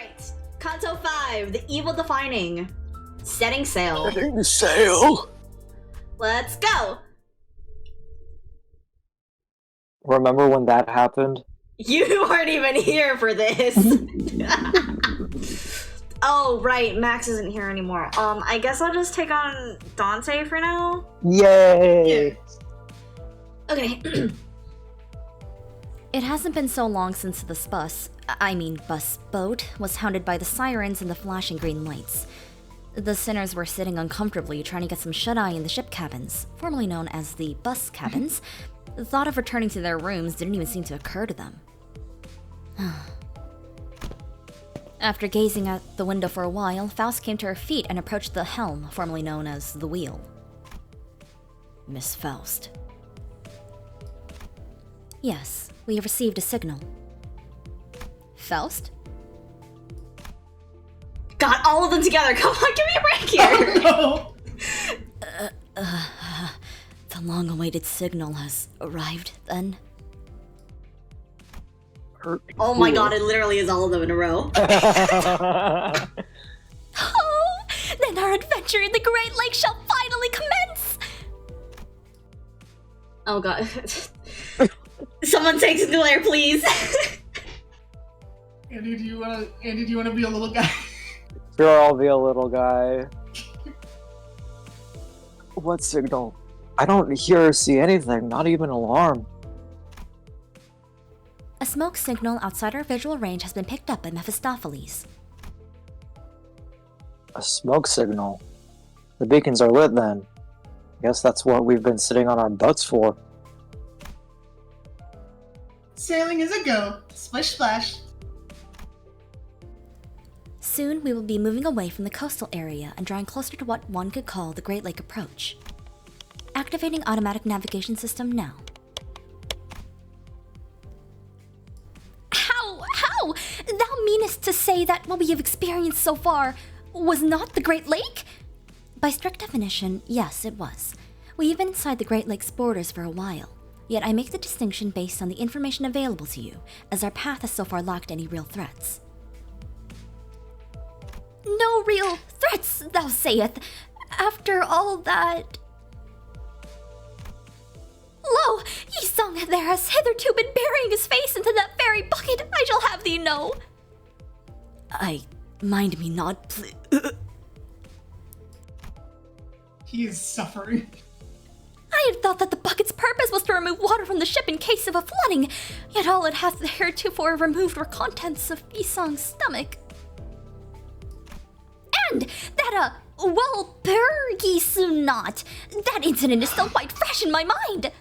Alright, Canto 5, the evil defining. Setting sail. Setting sail! Let's go! Remember when that happened? You weren't even here for this! Oh, right, Max isn't here anymore. I guess I'll just take on Dante for now? Yay! Okay. It hasn't been so long since the bus boat was hounded by the sirens and the flashing green lights. The sinners were sitting uncomfortably trying to get some shut-eye in the ship cabins, formerly known as the bus cabins. The thought of returning to their rooms didn't even seem to occur to them. After gazing out the window for a while, Faust came to her feet and approached the helm, formerly known as the wheel. Miss Faust. Yes, we have received a signal. Faust? Got all of them together. Come on, give me a break here. Oh, The long-awaited signal has arrived, then? Oh my god, it literally is all of them in a row. Oh, then our adventure in the Great Lake shall finally commence! Oh god. Someone take Sinclair, please. Andy, do you wanna be a little guy? Sure, I'll be a little guy. What signal? I don't hear or see anything, not even an alarm. A smoke signal outside our visual range has been picked up by Mephistopheles. A smoke signal? The beacons are lit then. Guess that's what we've been sitting on our butts for. Sailing is a go. Splish splash. Soon we will be moving away from the coastal area and drawing closer to what one could call the Great Lake approach. Activating automatic navigation system now. How? Thou meanest to say that what we have experienced so far was not the Great Lake? By strict definition, yes, it was. We've been inside the Great Lake's borders for a while, yet I make the distinction based on the information available to you, as our path has so far lacked any real threats. No real threats, thou sayest, after all that... Lo, ye song there has hitherto been burying his face into that very bucket, I shall have thee know. I mind me not, please. He is suffering. I had thought that the bucket's purpose was to remove water from the ship in case of a flooding, yet all it hath heretofore removed were contents of Isong's stomach. And that, well, ye soon not. That incident is still quite fresh in my mind.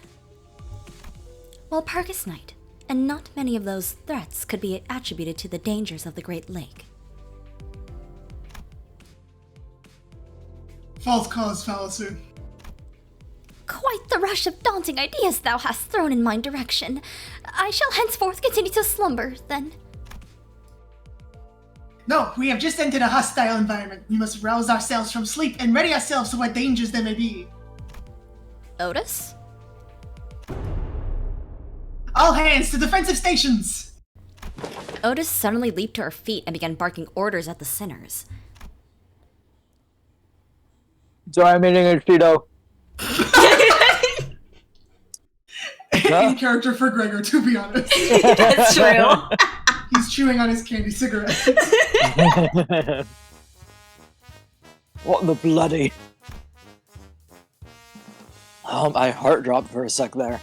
Well, Pargus night, and not many of those threats could be attributed to the dangers of the Great Lake. False cause fallacy. Quite the rush of daunting ideas thou hast thrown in my direction. I shall henceforth continue to slumber, then. No, we have just entered a hostile environment. We must rouse ourselves from sleep and ready ourselves to what dangers there may be. Otis? All hands to defensive stations! Otis suddenly leaped to her feet and began barking orders at the sinners. Sorry, I'm eating a Cheeto. In character for Gregor, to be honest. That's true. He's chewing on his candy cigarette. What the bloody... my heart dropped for a sec there.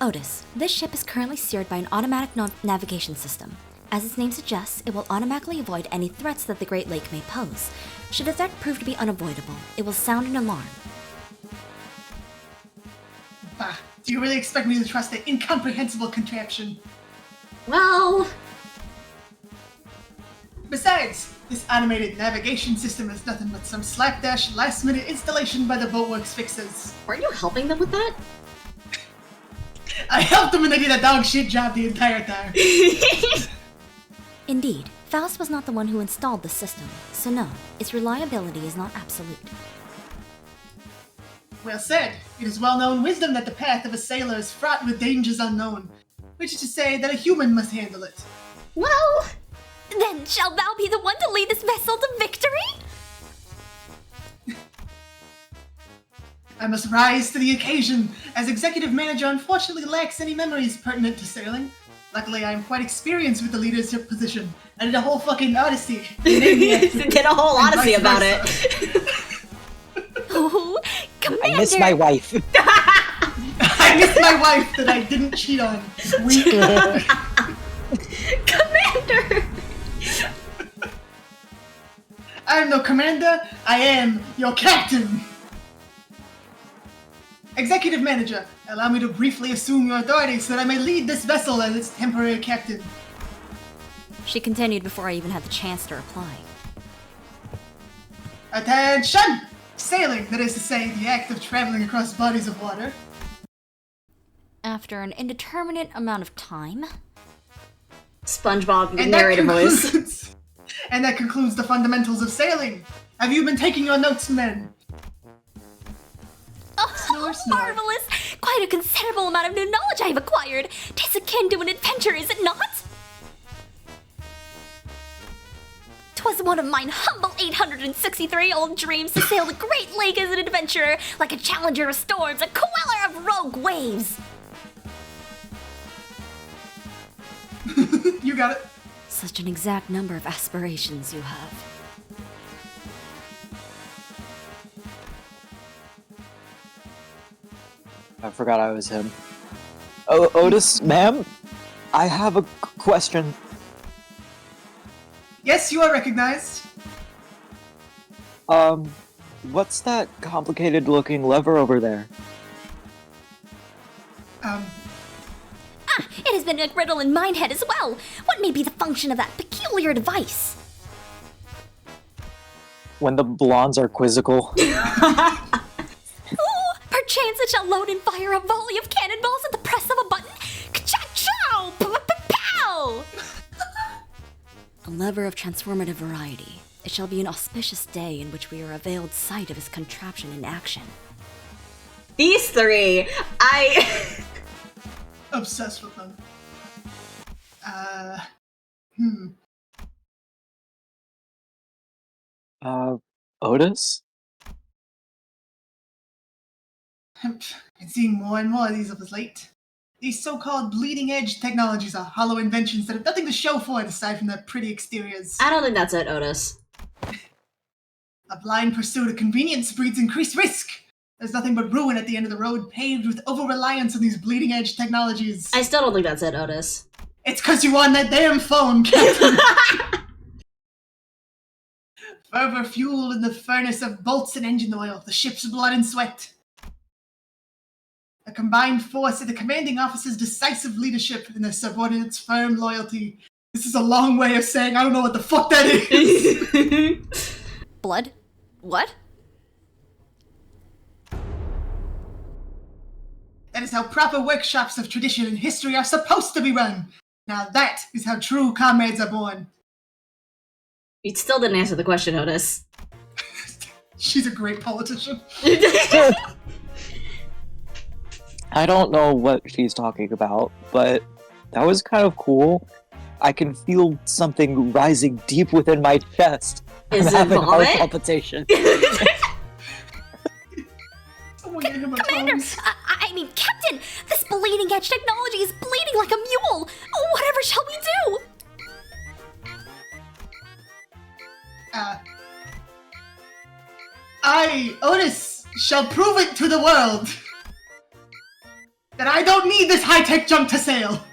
Otis, this ship is currently steered by an automatic navigation system. As its name suggests, it will automatically avoid any threats that the Great Lake may pose. Should a threat prove to be unavoidable, it will sound an alarm. Bah, do you really expect me to trust the incomprehensible contraption? Well... Besides, this automated navigation system is nothing but some slapdash last-minute installation by the Boatworks fixers. Weren't you helping them with that? I helped them and they did a dog shit job the entire time. Indeed, Faust was not the one who installed the system, so no, its reliability is not absolute. Well said. It is well-known wisdom that the path of a sailor is fraught with dangers unknown. which is to say that a human must handle it. Well, Then shall thou be the one to lead this vessel to victory? I must rise to the occasion, as executive manager unfortunately lacks any memories pertinent to sailing. Luckily, I am quite experienced with the leadership position. I did a whole fucking odyssey. did a whole odyssey about it. Oh, Commander! I miss my wife. I miss my wife that I didn't cheat on. Weak. Commander! I am no commander, I am your captain! Executive manager, allow me to briefly assume your authority so that I may lead this vessel as its temporary captain. She continued before I even had the chance to reply. Attention! Sailing, that is to say, the act of traveling across bodies of water. After an indeterminate amount of time, SpongeBob And narrator voice. And that concludes the fundamentals of sailing. Have you been taking your notes, men? Snore, snore. marvelous! Quite a considerable amount of new knowledge I have acquired. 'Tis akin to an adventure, is it not? 'Twas one of mine humble 863-old dreams to sail the Great Lake as an adventurer, like a challenger of storms, a queller of rogue waves. You got it. Such an exact number of aspirations you have. I forgot I was him. Oh, Otis, ma'am? I have a question. Yes, you are recognized. What's that complicated-looking lever over there? It has been a riddle in mine head as well. What may be the function of that peculiar device? When the blondes are quizzical. Oh, perchance it shall load and fire a volley of cannonballs at the press of a button. Ka-chow! Pow! A lever of transformative variety. It shall be an auspicious day in which we are availed sight of his contraption in action. These three, Obsessed with them. Otis? Been seeing more and more of these of late. These so-called bleeding-edge technologies are hollow inventions that have nothing to show for it aside from their pretty exteriors. I don't think that's it, Otis. A blind pursuit of convenience breeds increased risk. There's nothing but ruin at the end of the road, paved with over-reliance on these bleeding-edge technologies. I still don't think that's it, Otis. It's 'cause you on that damn phone, Captain! Fervor fuel in the furnace of bolts and engine oil, the ship's blood and sweat. A combined force of the commanding officer's decisive leadership and their subordinates' firm loyalty. This is a long way of saying I don't know what the fuck that is! Blood? What? That is how proper workshops of tradition and history are supposed to be run. Now that is how true comrades are born. You still didn't answer the question, Otis. She's a great politician. I don't know what she's talking about, but that was kind of cool. I can feel something rising deep within my chest. Is I'm it having heart vomit? palpitation. Someone get him a Commander! Tums. I mean, Captain! This bleeding edge technology is bleeding like a mule! Whatever shall we do? I, Otis, shall prove it to the world that I don't need this high-tech junk to sail.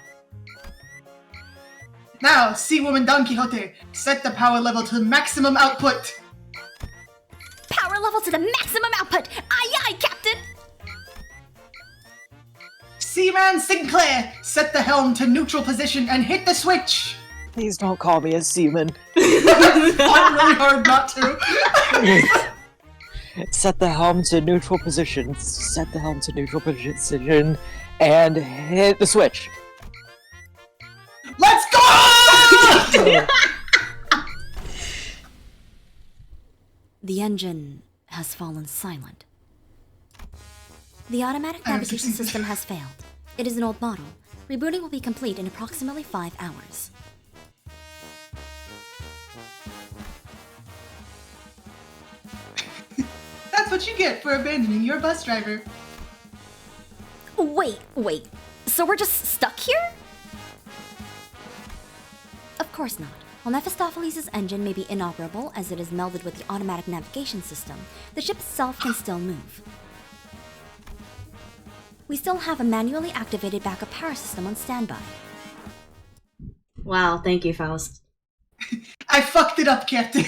Now, Sea Woman Don Quixote, set the power level to maximum output. Power level to the maximum output! Aye aye, Captain! Seaman Sinclair, set the helm to neutral position and hit the switch. Please don't call me a seaman. Fought really hard not to. Set the helm to neutral position. Set the helm to neutral position. And hit the switch. Let's go! The engine has fallen silent. The automatic I have navigation succeeded. system has failed. It is an old model. Rebooting will be complete in approximately 5 hours. That's what you get for abandoning your bus driver. Wait. So we're just stuck here? Of course not. While Mephistopheles' engine may be inoperable as it is melded with the automatic navigation system, the ship itself can still move. We still have a manually activated backup power system on standby. Wow, thank you, Faust. I fucked it up, Captain.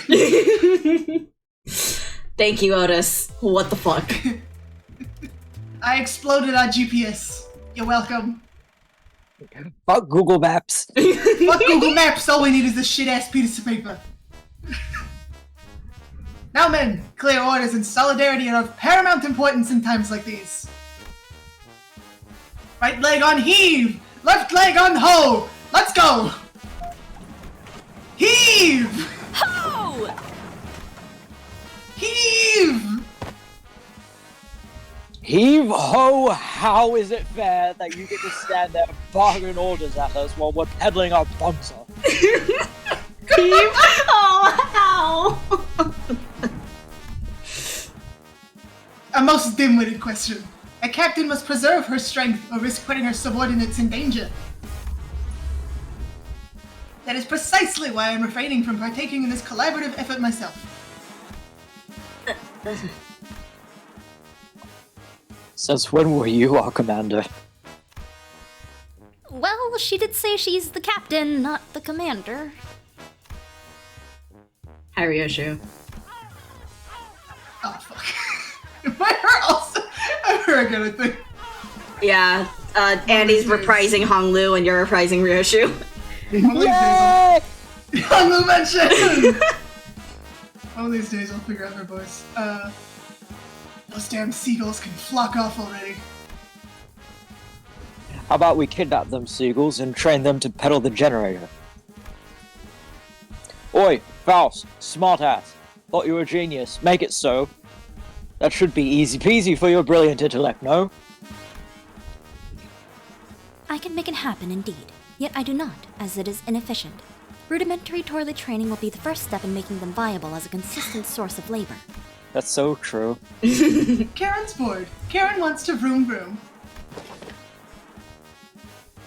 Thank you, Otis. What the fuck? I exploded our GPS. You're welcome. Fuck Google Maps. Fuck Google Maps, all we need is this shit-ass piece of paper. Now men, clear orders and solidarity are of paramount importance in times like these. Right leg on heave! Left leg on hoe! Let's go! Heave! Ho! Heave! Heave ho, how is it fair that you get to stand there bargaining orders at us while we're peddling our bunker? Oh, ow! A most dim-witted question. A captain must preserve her strength or risk putting her subordinates in danger. That is precisely why I'm refraining from partaking in this collaborative effort myself. Since when were you our commander? Well, she did say she's the captain, not the commander. Hi, Ryoshu. Oh, fuck. Am I her also? I'm her again, I think. Yeah, Andy's reprising Honglu and you're reprising Ryoshu. Yay! Honglu mention! One of these days I'll figure out her voice. Those damn seagulls can flock off already. How about we kidnap them seagulls and train them to pedal the generator? Oi, Faust, smartass. Thought you were a genius. Make it so. That should be easy peasy for your brilliant intellect, no? I can make it happen indeed, yet I do not, as it is inefficient. Rudimentary toilet training will be the first step in making them viable as a consistent source of labor. That's so true. Karen's bored. Karen wants to vroom vroom.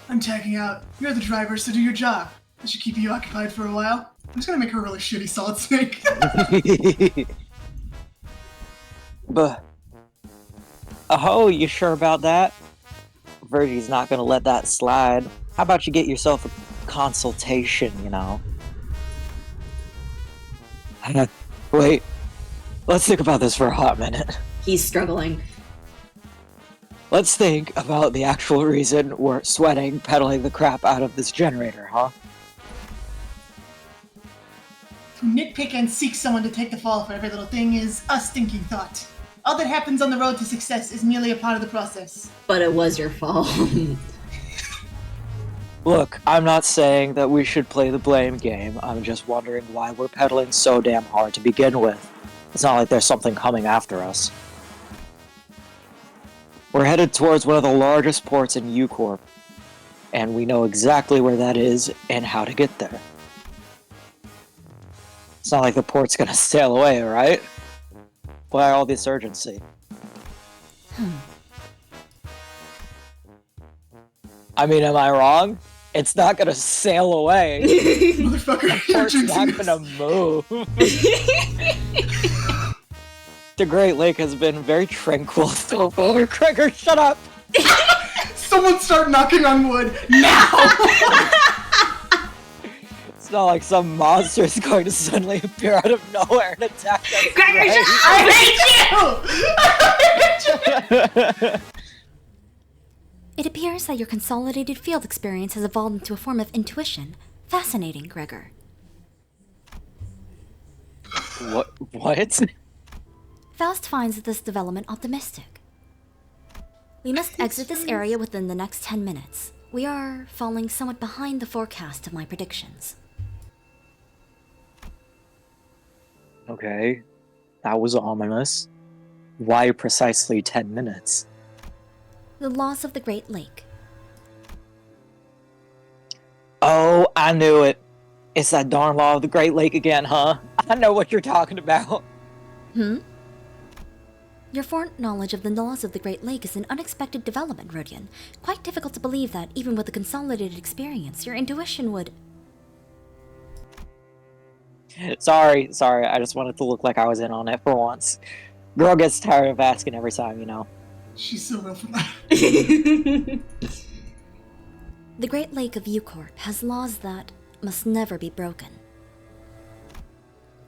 I'm tagging out. You're the driver, so do your job. That should keep you occupied for a while. I'm just gonna make her a really shitty Solid Snake. But... Oh, you sure about that? Virgie's not gonna let that slide. How about you get yourself a consultation, you know? Wait. Let's think about this for a hot minute. He's struggling. Let's think about the actual reason we're sweating, pedaling the crap out of this generator, huh? To nitpick and seek someone to take the fall for every little thing is a stinking thought. All that happens on the road to success is merely a part of the process. But it was your fault. Look, I'm not saying that we should play the blame game. I'm just wondering why we're pedaling so damn hard to begin with. It's not like there's something coming after us. We're headed towards one of the largest ports in U-Corp, and we know exactly where that is and how to get there. It's not like the port's gonna sail away, right? Why all this urgency? I mean, am I wrong? It's not gonna sail away. Motherfucker, The you're port's not jinxing gonna this. move. The Great Lake has been very tranquil so far. Gregor, shut up! Someone start knocking on wood now! It's not like some monster is going to suddenly appear out of nowhere and attack us. Gregor, right? I hate you! It appears that your consolidated field experience has evolved into a form of intuition. Fascinating, Gregor. What? Faust finds this development optimistic. We must exit this area within the next 10 minutes. We are falling somewhat behind the forecast of my predictions. Okay, that was ominous. Why precisely 10 minutes? The loss of the Great Lake. Oh, I knew it. It's that darn law of the Great Lake again, huh? I know what you're talking about. Your foreknowledge of the laws of the Great Lake is an unexpected development, Rodion. Quite difficult to believe that, even with a consolidated experience, your intuition would... Sorry, I just wanted to look like I was in on it for once. Girl gets tired of asking every time, you know. She's so real for that. The Great Lake of Ucorp has laws that must never be broken.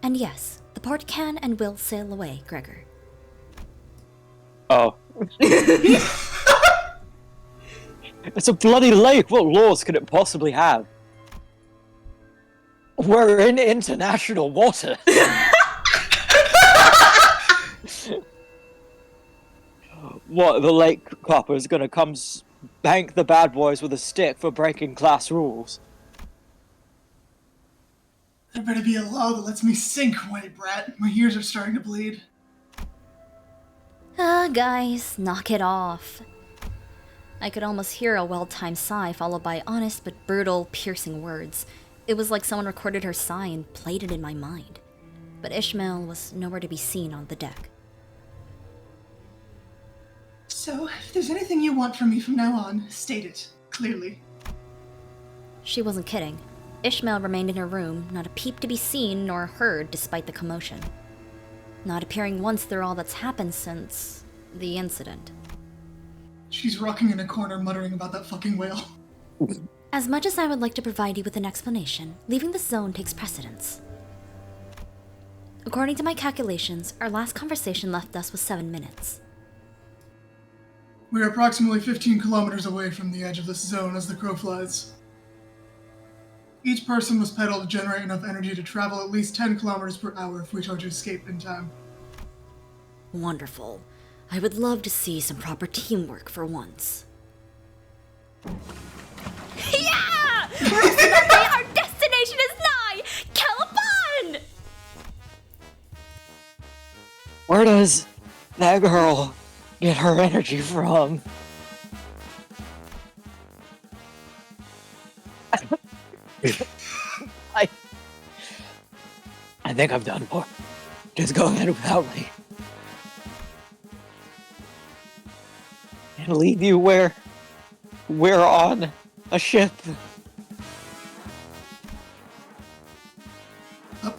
And yes, the port can and will sail away, Gregor. Oh. It's a bloody lake! What laws could it possibly have? We're in international water! What, the lake copper's gonna come spank the bad boys with a stick for breaking class rules? There better be a law that lets me sink, white brat. My ears are starting to bleed. Guys, knock it off. I could almost hear a well-timed sigh followed by honest but brutal, piercing words. It was like someone recorded her sigh and played it in my mind. But Ishmael was nowhere to be seen on the deck. So, if there's anything you want from me from now on, state it, clearly. She wasn't kidding. Ishmael remained in her room, not a peep to be seen nor heard despite the commotion. Not appearing once through all that's happened since the incident. She's rocking in a corner muttering about that fucking whale. As much as I would like to provide you with an explanation, leaving the zone takes precedence. According to my calculations, our last conversation left us with 7 minutes. We're approximately 15 kilometers away from the edge of this zone as the crow flies. Each person must pedal to generate enough energy to travel at least 10 kilometers per hour if we are to escape in time. Wonderful. I would love to see some proper teamwork for once. Yeah! Reasonably, our destination is nigh! Caliban! Where does that girl get her energy from? I think I'm done for. Just go ahead without me. And leave you where we're on a ship. Up.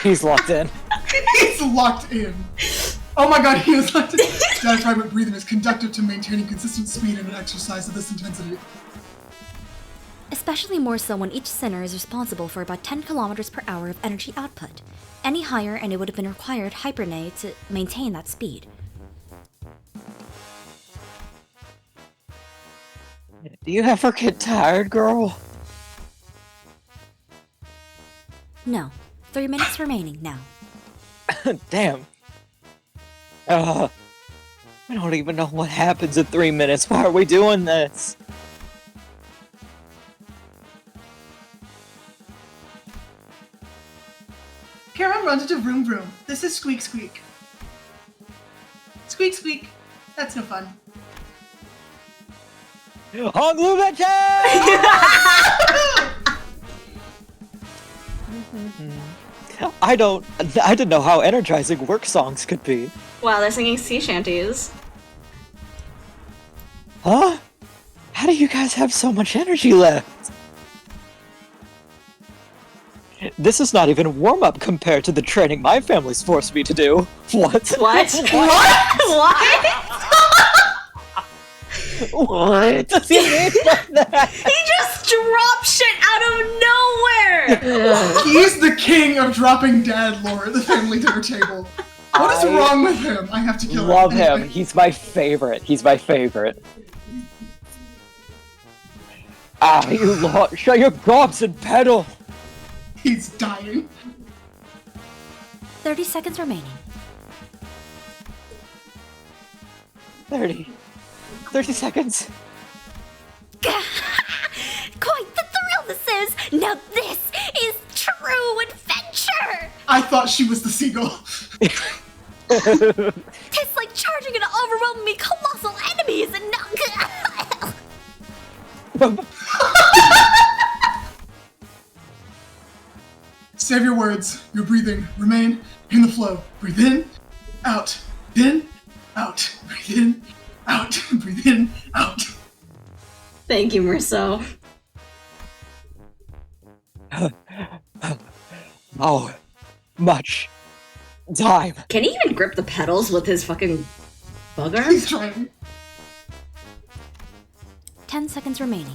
He's locked in. He's locked in. Oh my god, he was locked in. Diaphragmatic breathing is conducive to maintaining consistent speed in an exercise of this intensity. Especially more so when each center is responsible for about 10 kilometers per hour of energy output. Any higher and it would have been required hypernate to maintain that speed. Do you ever get tired, girl? No. 3 minutes remaining now. Damn. I don't even know what happens in 3 minutes. Why are we doing this? Karen runs into Vroom Vroom. This is Squeak Squeak. Squeak Squeak. That's no fun. Hong Lu Betche! I didn't know how energizing work songs could be. Wow, they're singing sea shanties. Huh? How do you guys have so much energy left? This is not even a warm-up compared to the training my family's forced me to do. What? What? What? What does he mean by that? He just dropped shit out of nowhere! He's the king of dropping dad lore at the family dinner table. What is wrong with him? I have to kill him. Love him. He's my favorite. He's my favorite. Ah, you lot, shut your gobs and pedal! He's dying. 30 seconds remaining. 30 seconds. Quite the thrill this is! Now this is true adventure! I thought she was the seagull. It's like charging an overwhelmingly colossal enemy, is it not? Save your words. Your breathing. Remain in the flow. Breathe in, out, in, out. Breathe in, out. Breathe in, out. Thank you, Marceau. Oh, much time. Can he even grip the pedals with his fucking bug arm? He's trying. 10 seconds remaining.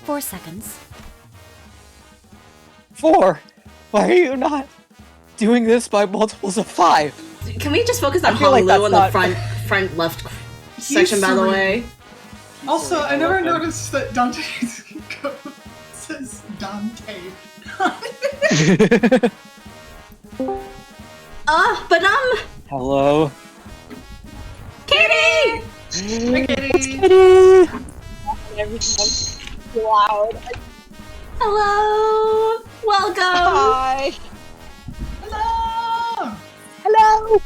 4 seconds. 4. Why are you not doing this by multiples of 5? Can we just focus on I feel like Honolulu that's on the not- front left section, by the serene. way? Also, I never noticed that Dante's code says Dante. But Hello? Katie! Hi, Kitty. Kitty! Loud. Hello! Welcome! Hi. Hello! Hello!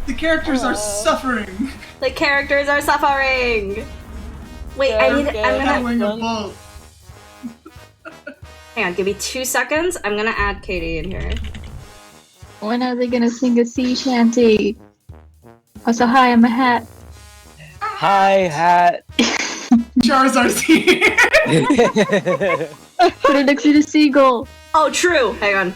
The characters are Hello. suffering. The characters are suffering! Wait, I'm Okay. gonna... Battling a bolt. Hang on, give me 2 seconds. I'm gonna add Katie in here. When are they gonna sing a sea shanty? Also, hi, I'm a hat. Hi, Hat. Charizard's here. Put it next to the seagull. Oh, true! Hang on.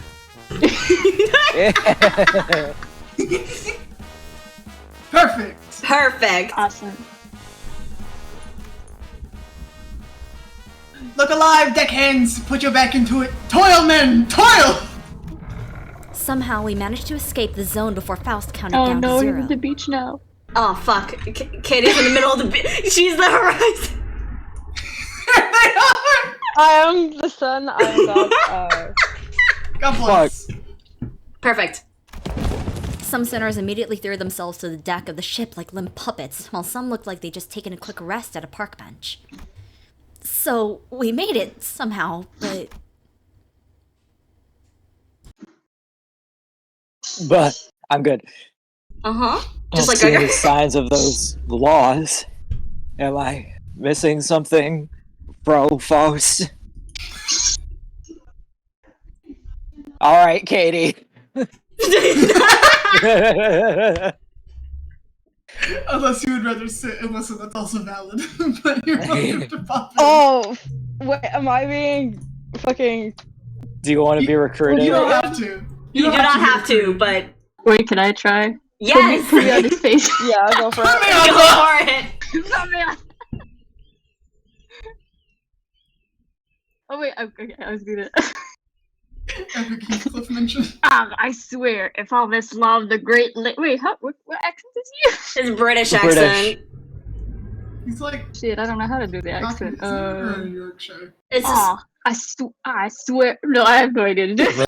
Perfect. Perfect! Awesome. Look alive, deckhands. Put your back into it. Toil, men. Toil. Somehow we managed to escape the zone before Faust counted Oh down no, to he's 0. at the beach now. Oh, fuck. Katie's in the middle of the... She's the horizon! There they are. I am the sun. I am God. God bless. Perfect. Some sinners immediately threw themselves to the deck of the ship like limp puppets, while some looked like they'd just taken a quick rest at a park bench. So, we made it, somehow, but... But I'm good. Uh-huh. Don't Just like see any Geiger. signs of those laws. Am I missing something, Bro Faust? Alright, Katie. Unless you would rather sit and listen, that's also valid. But you're welcome to pop in. Oh, wait, am I being fucking? Do you want to be recruited? You don't have to. You do not have to, but... Wait, can I try? Yes! Put me on his face. Yeah, I'll go for Put me it. on Go the- for it! Put me on. Oh wait, okay, I was gonna. Epic Heathcliff mention. I swear, if all this love, the great wait, what accent is he? His British British. accent. He's like Shit, I don't know how to do the accent. or Yorkshire. It's just... Aw, I swear. No, I have no idea to do it. No,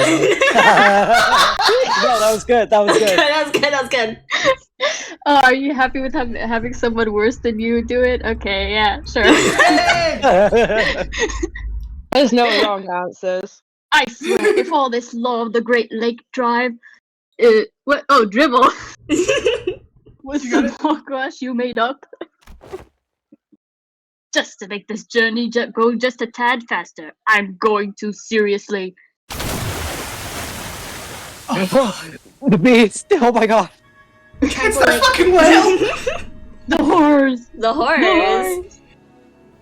that was good. That was good. That was good, that was good. Are you happy with having someone worse than you do it? Okay, yeah, sure. Hey! There's no wrong answers. I swear, if all this love, the Great Lake Drive, what? Oh, dribble was You got some hogwash you made up, just to make this journey go just a tad faster. I'm going to seriously. The beast. Oh my god. It's the fucking whale! The horrors. The horrors.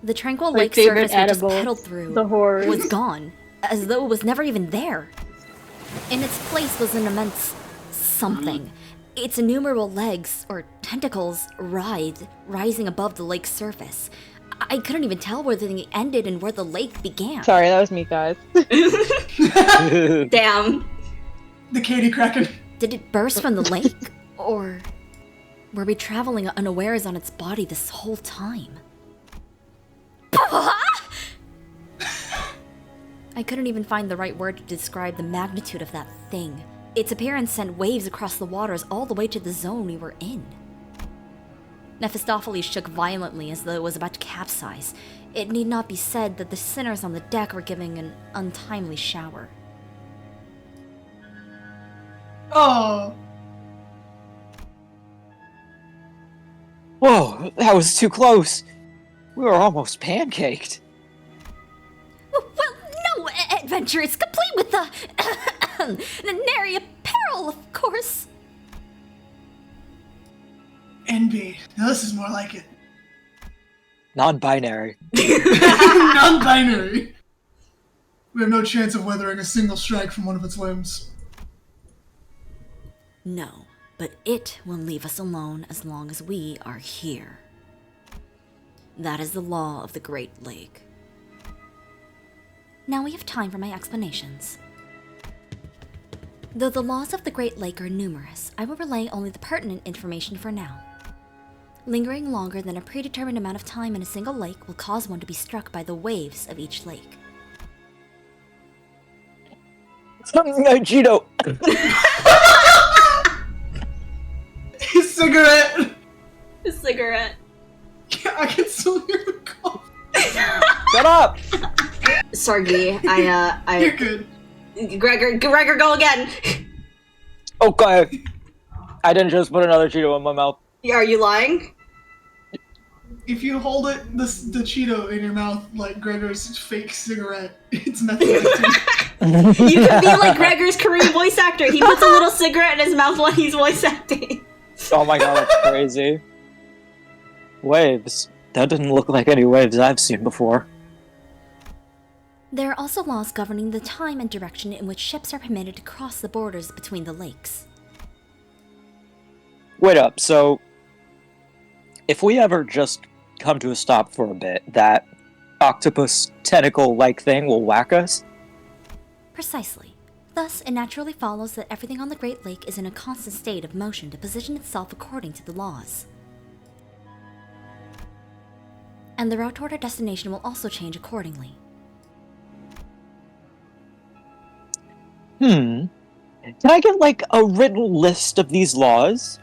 The tranquil My lake favorite surface we just edible. pedaled through The horrors. was gone, as though it was never even there. In its place was an immense something. Its innumerable legs, or tentacles, rising above the lake's surface. I couldn't even tell where the thing ended and where the lake began. Sorry, that was me, guys. Damn. The Katie Kraken. Did it burst from the lake? Or were we traveling unawares on its body this whole time? I couldn't even find the right word to describe the magnitude of that thing. Its appearance sent waves across the waters all the way to the zone we were in. Mephistopheles shook violently as though it was about to capsize. It need not be said that the sinners on the deck were giving an untimely shower. Oh. Whoa, that was too close. We were almost pancaked. Well, no adventure is complete with the nary a peril, of course. NB. Now this is more like it. Non-binary. Non-binary. We have no chance of weathering a single strike from one of its limbs. No, but it will leave us alone as long as we are here. That is the law of the Great Lake. Now we have time for my explanations. Though the laws of the Great Lake are numerous, I will relay only the pertinent information for now. Lingering longer than a predetermined amount of time in a single lake will cause one to be struck by the waves of each lake. Cheeto. His cigarette! A cigarette. Yeah, I can still hear the cough. Shut up! Sargi, You're good. Gregor, go again. Okay. I didn't just put another Cheeto in my mouth. Are you lying? If you hold it, the Cheeto in your mouth like Gregor's fake cigarette, it's methamphetamine. You could be like Gregor's Korean voice actor. He puts a little cigarette in his mouth while he's voice acting. Oh my god, that's crazy. Waves. That didn't look like any waves I've seen before. There are also laws governing the time and direction in which ships are permitted to cross the borders between the lakes. Wait up, so... if we ever just come to a stop for a bit, that octopus tentacle-like thing will whack us? Precisely. Thus, it naturally follows that everything on the Great Lake is in a constant state of motion to position itself according to the laws. And the route toward our destination will also change accordingly. Can I get, like, a written list of these laws?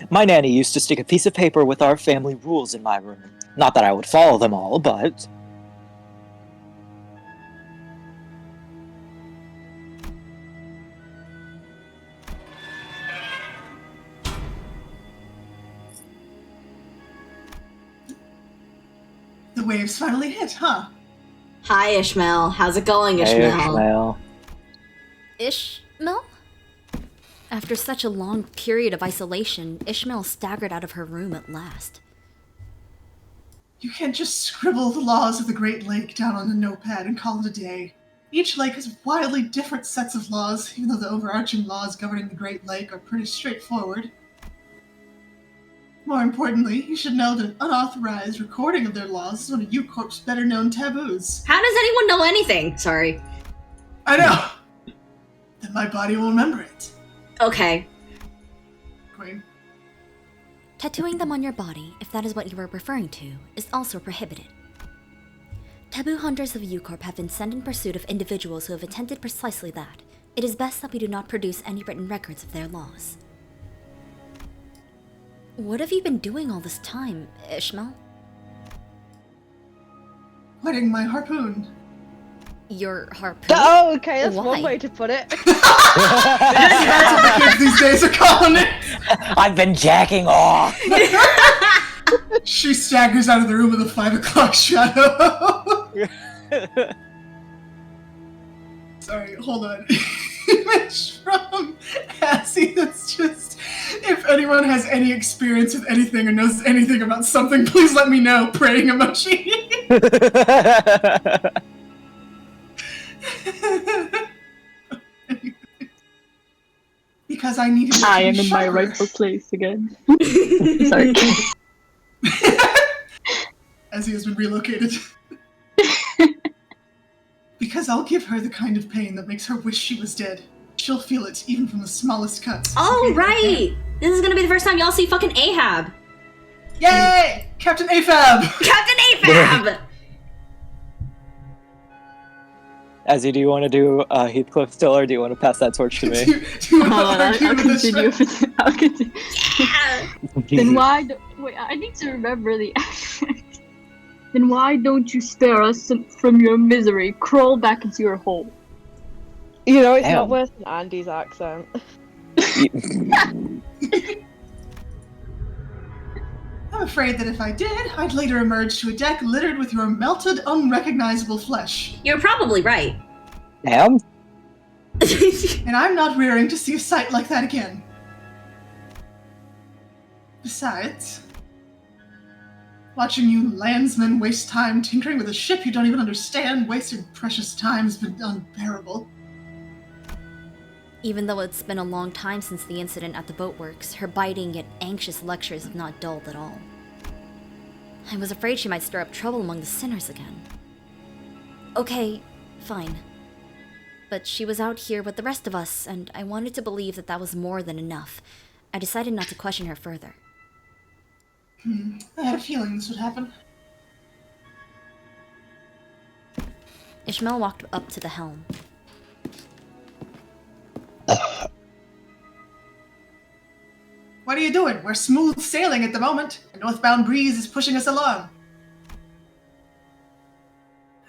My nanny used to stick a piece of paper with our family rules in my room. Not that I would follow them all, but... The waves finally hit, huh? Hi, Ishmael. How's it going, Hey, Ishmael? Ishmael. Ishmael? After such a long period of isolation, Ishmael staggered out of her room at last. You can't just scribble the laws of the Great Lake down on a notepad and call it a day. Each lake has wildly different sets of laws, even though the overarching laws governing the Great Lake are pretty straightforward. More importantly, you should know that unauthorized recording of their laws is one of U-Corp's better-known taboos. How does anyone know anything? Sorry. I know! Then my body will remember it. Okay. Queen. Tattooing them on your body, if that is what you are referring to, is also prohibited. Taboo hunters of U-Corp have been sent in pursuit of individuals who have attempted precisely that. It is best that we do not produce any written records of their laws. What have you been doing all this time, Ishmael? Wetting my harpoon. Your harpoon? Oh, okay, that's Why? one way to put it. That's what the kids these days are calling it! I've been jacking off! She staggers out of the room with a 5 o'clock shadow. Sorry, hold on. Image from Cassie that's just... If anyone has any experience with anything or knows anything about something, please let me know. Praying emoji. Because I needed to I be am in my sharper. rightful place again. Sorry. As he has been relocated. Because I'll give her the kind of pain that makes her wish she was dead. She'll feel it, even from the smallest cuts. Oh, Okay, right! This is gonna be the first time y'all see fucking Ahab. Yay! Captain AFAB! Captain Ahab! Heathcliff do you want to do Heathcliff still, or do you want to pass that torch to me? do you want Hold on, to argue I'll with this continue. one? I'll continue. Yeah. Then why? Wait, I need to remember the accent. Then why don't you spare us from your misery? Crawl back into your hole. You know, it's Damn. not worse than Andy's accent. I'm a afraid that if I did, I'd later emerge to a deck littered with your melted, unrecognizable flesh. You're probably right. Damn. And I'm not rearing to see a sight like that again. Besides, watching you landsmen waste time tinkering with a ship you don't even understand, wasting precious time has been unbearable. Even though it's been a long time since the incident at the boatworks, her biting yet anxious lectures have not dulled at all. I was afraid she might stir up trouble among the sinners again. Okay, fine. But she was out here with the rest of us, and I wanted to believe that that was more than enough. I decided not to question her further. I had a feeling this would happen. Ishmael walked up to the helm. What are you doing? We're smooth sailing at the moment. A northbound breeze is pushing us along.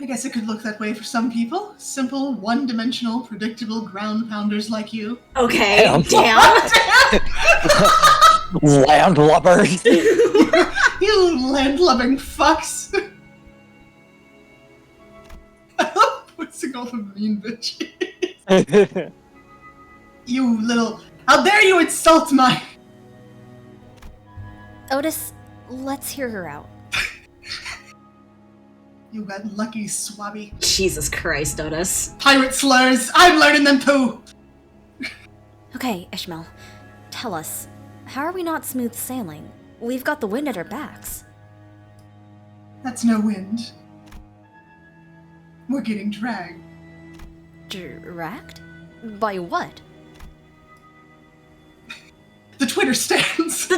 I guess it could look that way for some people. Simple, one-dimensional, predictable ground pounders like you. Okay, damn. Landlubbers. You land-loving fucks. I love voicing off a mean bitch. You little... How dare you insult my... Otis, let's hear her out. You got lucky, swabby. Jesus Christ, Otis. Pirate slurs! I'm learning them too! Okay, Ishmael, tell us, how are we not smooth sailing? We've got the wind at our backs. That's no wind. We're getting dragged. Dragged? By what? The Twitter stands!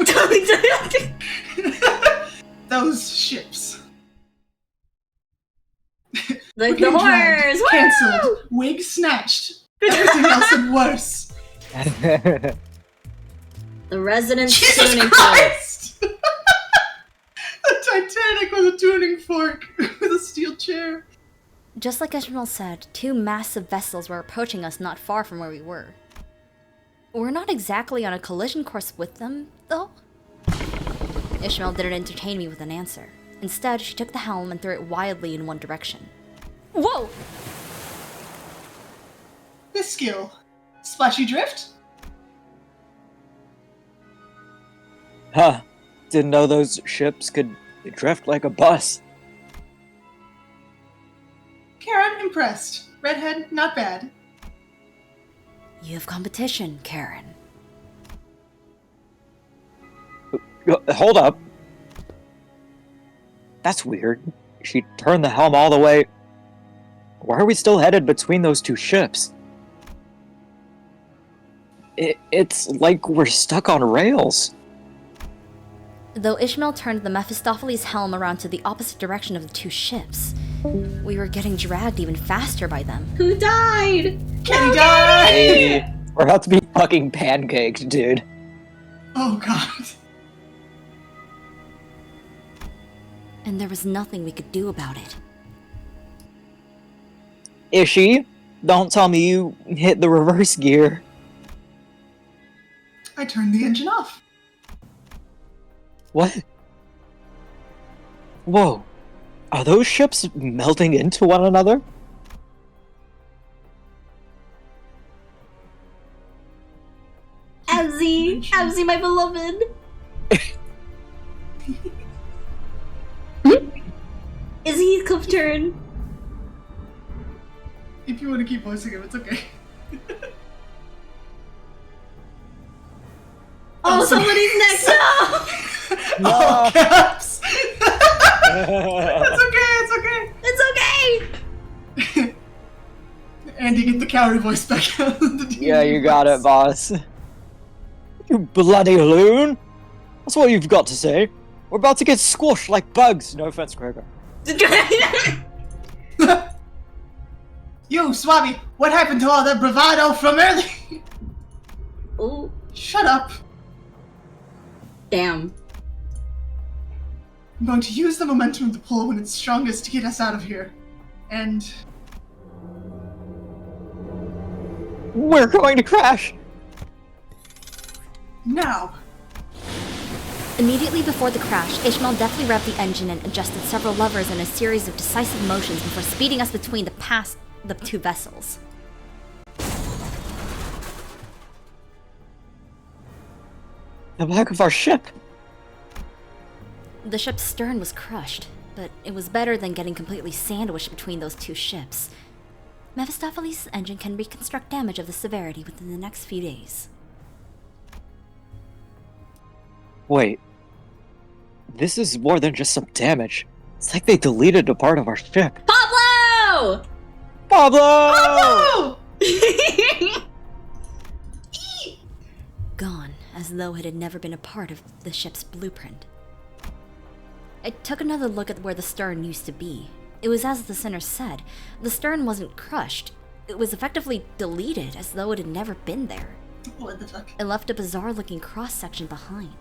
Those ships. Like We're the getting dragged, horrors! cancelled, wig snatched. Everything else and worse. The resident Jesus tuning fork. Christ! The Titanic with a tuning fork with a steel chair. Just like Ishmael said, two massive vessels were approaching us not far from where we were. We're not exactly on a collision course with them, though. Ishmael didn't entertain me with an answer. Instead, she took the helm and threw it wildly in one direction. Whoa! This skill. Splashy drift? Huh. Didn't know those ships could drift like a bus. Karen, impressed. Redhead, not bad. You have competition, Karen. Hold up. That's weird. She turned the helm all the way. Why are we still headed between those two ships? It's like we're stuck on rails. Though Ishmael turned the Mephistopheles helm around to the opposite direction of the two ships, we were getting dragged even faster by them. Who died? Kenny died! Hey, we're about to be fucking pancaked, dude. Oh god. And there was nothing we could do about it. Ishi, don't tell me you hit the reverse gear. I turned the engine off. What? Whoa. Are those ships melting into one another? Abzy, my beloved. Is Heathcliff turn? If you want to keep voicing him, it's okay. Oh, somebody's next. No! All caps! It's okay. It's okay! Andy, get the cowrie voice back out. Yeah, you got it, boss. You bloody loon! That's what you've got to say. We're about to get squashed like bugs. No offense, Gregor. You, Swabby, what happened to all that bravado from earlier? Oh, Shut up. damn. I'm going to use the momentum of the pull when it's strongest to get us out of here. And We're going to crash! now. Immediately before the crash, Ishmael deftly revved the engine and adjusted several levers in a series of decisive motions before speeding us between the two vessels. The back of our ship. The ship's stern was crushed, but it was better than getting completely sandwiched between those two ships. Mephistopheles' engine can reconstruct damage of the severity within the next few days. Wait. This is more than just some damage. It's like they deleted a part of our ship. Pablo! Pablo! Oh! Gone, as though it had never been a part of the ship's blueprint. I took another look at where the stern used to be. It was as the center said. The stern wasn't crushed. It was effectively deleted, as though it had never been there. What the fuck? It left a bizarre-looking cross-section behind.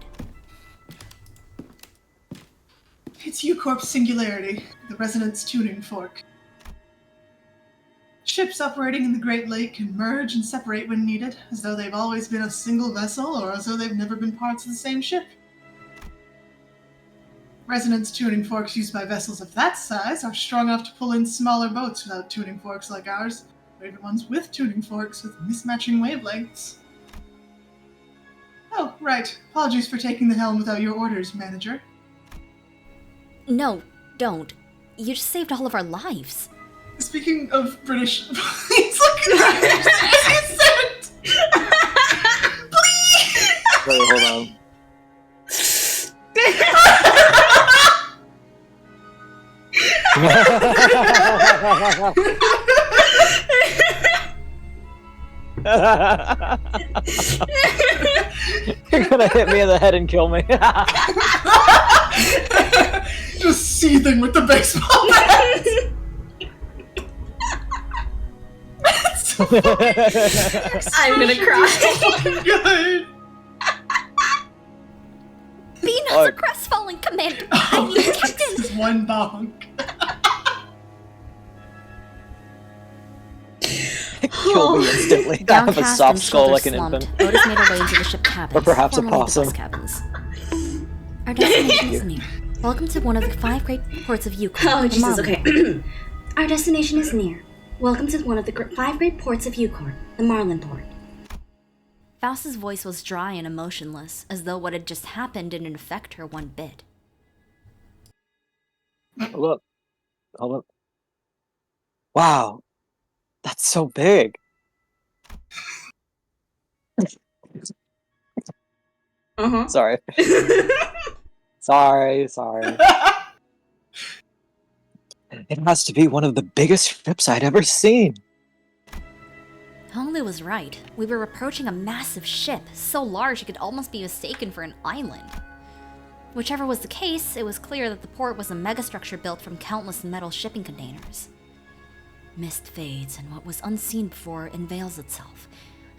It's U-Corp Singularity, the Resonance Tuning Fork. Ships operating in the Great Lake can merge and separate when needed, as though they've always been a single vessel or as though they've never been parts of the same ship. Resonance tuning forks used by vessels of that size are strong enough to pull in smaller boats without tuning forks like ours, or even ones with tuning forks with mismatching wavelengths. Oh, right. Apologies for taking the helm without your orders, manager. No, don't. You just saved all of our lives. Speaking of British, please look at that. Please! Wait, hold on. You're gonna hit me in the head and kill me. Just seething with the baseball bat. That's so I'm gonna cry. fucking good. Be not so crestfallen, Commander. I mean, Captain. This is one bonk. Kill me instantly. I have a Downcast soft and skull like shoulders an slumped, infant. Otis made her way into the ship cabins, Or perhaps a formerly the possum. bus cabins. Our destination is near. Welcome to one of the 5 great ports of Yukon. Oh, the Jesus, Marlin. okay. Our destination is near. Welcome to one of the 5 great ports of Yukon, the Marlin Port. Faust's voice was dry and emotionless, as though what had just happened didn't affect her one bit. Hold up. Hold up. Wow. That's so big. Uh-huh. Sorry. Sorry. It has to be one of the biggest ships I'd ever seen. Holly was right. We were approaching a massive ship, so large it could almost be mistaken for an island. Whichever was the case, it was clear that the port was a megastructure built from countless metal shipping containers. Mist fades, and what was unseen before unveils itself.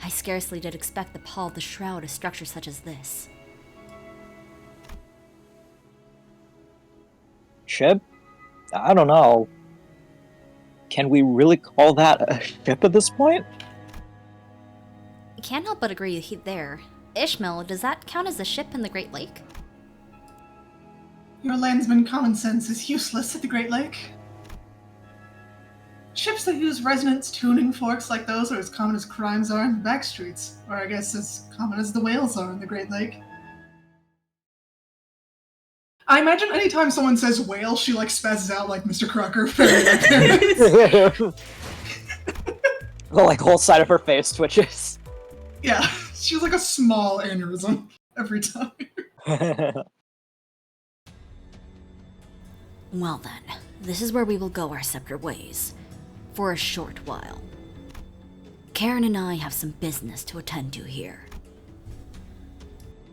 I scarcely did expect the pall of the shroud a structure such as this. Ship? I don't know. Can we really call that a ship at this point? I can't help but agree there. Ishmael, does that count as a ship in the Great Lake? Your landsman common sense is useless at the Great Lake. Ships that use resonance tuning forks like those are as common as crimes are in the back streets, or I guess as common as the whales are in the Great Lake. I imagine anytime someone says whale, she like spazzes out like Mr. Crocker. The whole side of her face twitches. Yeah, she's like a small aneurysm every time. Well then, this is where we will go our separate ways. For a short while. Karen and I have some business to attend to here.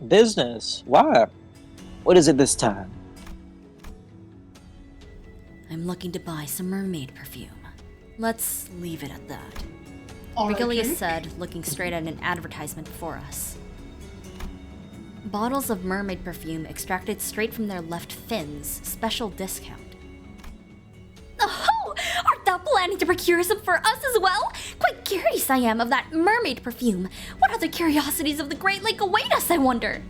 Business? Why? What is it this time? I'm looking to buy some mermaid perfume. Let's leave it at that. All right, Regalia Karen. said, looking straight at an advertisement before us. Bottles of mermaid perfume extracted straight from their left fins, special discount. Oh, art thou planning to procure some for us as well? Quite curious I am of that mermaid perfume. What other curiosities of the Great Lake await us, I wonder?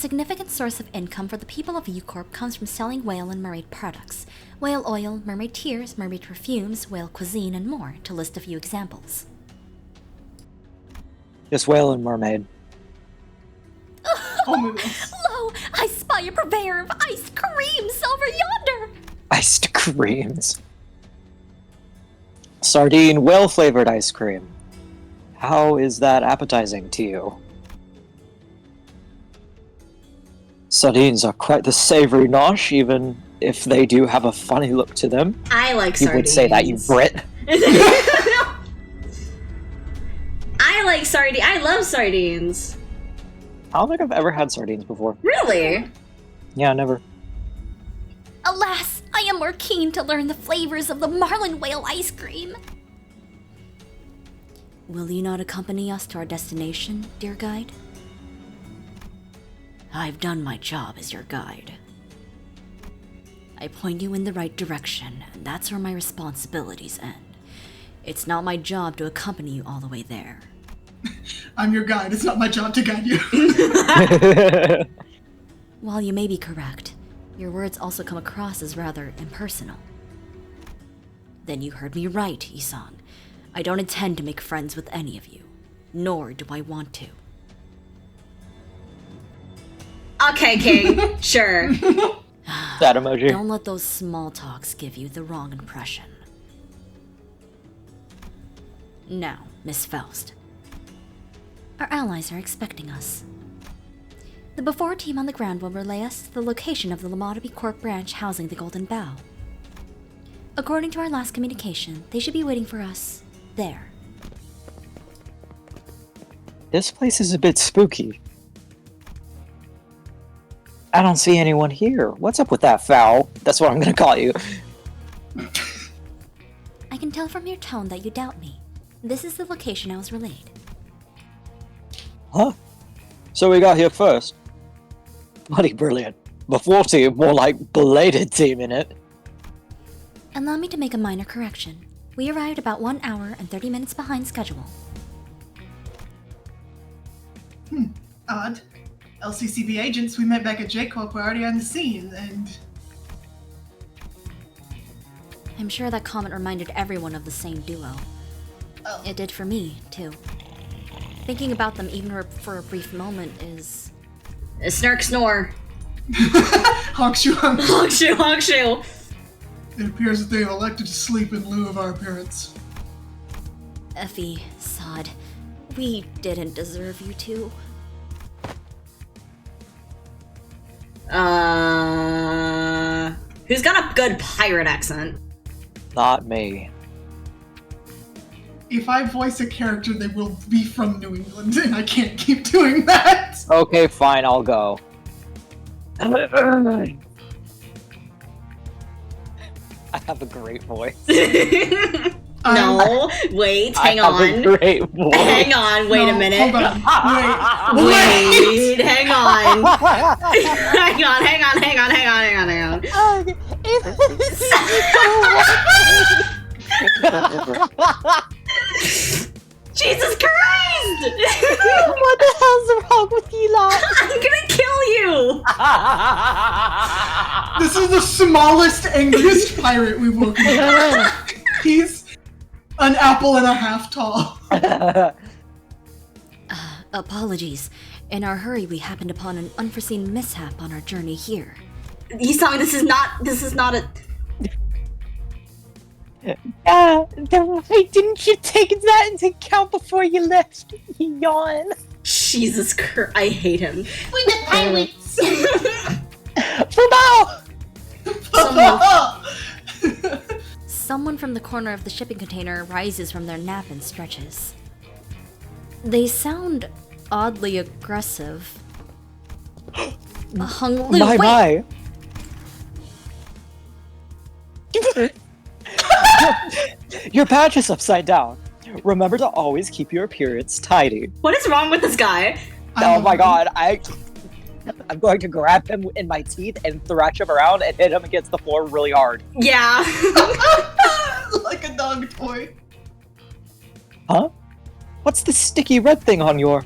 significant source of income for the people of U-Corp comes from selling whale and mermaid products. Whale oil, mermaid tears, mermaid perfumes, whale cuisine, and more, to list a few examples. Just whale and mermaid. Oh my goodness. Lo, I spy a purveyor of iced creams over yonder! Iced creams. Sardine whale-flavored ice cream. How is that appetizing to you? Sardines are quite the savory nosh, even if they do have a funny look to them. I like You sardines. would say that, you Brit. I like sardines. I love sardines. I don't think I've ever had sardines before. Really? Yeah, never. Alas, I am more keen to learn the flavors of the marlin whale ice cream. Will you not accompany us to our destination, dear guide? I've done my job as your guide. I point you in the right direction, and that's where my responsibilities end. It's not my job to accompany you all the way there. I'm your guide. It's not my job to guide you. While you may be correct, your words also come across as rather impersonal. Then you heard me right, Isang. I don't intend to make friends with any of you, nor do I want to. Okay, King. Sure. That emoji. Don't let those small talks give you the wrong impression. Now, Miss Faust. Our allies are expecting us. The Before team on the ground will relay us to the location of the Lomotobi Corp branch housing the Golden Bough. According to our last communication, they should be waiting for us there. This place is a bit spooky. I don't see anyone here. What's up with that fowl? That's what I'm gonna call you. I can tell from your tone that you doubt me. This is the location I was relayed. Huh? So we got here first. Bloody brilliant. Before team, more like belated team in it. Allow me to make a minor correction. We arrived about 1 hour and 30 minutes behind schedule. Odd. LCCB agents we met back at J-Corp were already on the scene, and... I'm sure that comment reminded everyone of the same duo. Oh. It did for me, too. Thinking about them even for a brief moment is... Snark snore. Honk shoe honk. Honk shoe, honk shoe. It appears that they have elected to sleep in lieu of our appearance. Effie, Sod, we didn't deserve you to. Who's got a good pirate accent? Not me. If I voice a character, they will be from New England, and I can't keep doing that. Okay, fine, I'll go. I have a great voice. No, wait, hang I have on. a great voice. Hang on, wait No, a minute. Hold on. Wait, hang on. Hang on, hang on, hang on, hang on, hang on, hang on. Jesus Christ! What the hell's wrong with you lot? I'm gonna kill you! This is the smallest, angriest pirate we've woken up. He's an apple and a half tall. Apologies. In our hurry, we happened upon an unforeseen mishap on our journey here. Isang, this is not a... Why didn't you take that into account before you left? Yawn. Jesus Christ, I hate him. We're the pirates! Someone from the corner of the shipping container rises from their nap and stretches. They sound oddly aggressive. Hung Lu, My. Your patch is upside down. Remember to always keep your appearance tidy. What is wrong with this guy? Oh my god, I'm going to grab him in my teeth and thrash him around and hit him against the floor really hard. Yeah. Like a dog toy. Huh? What's the sticky red thing on your...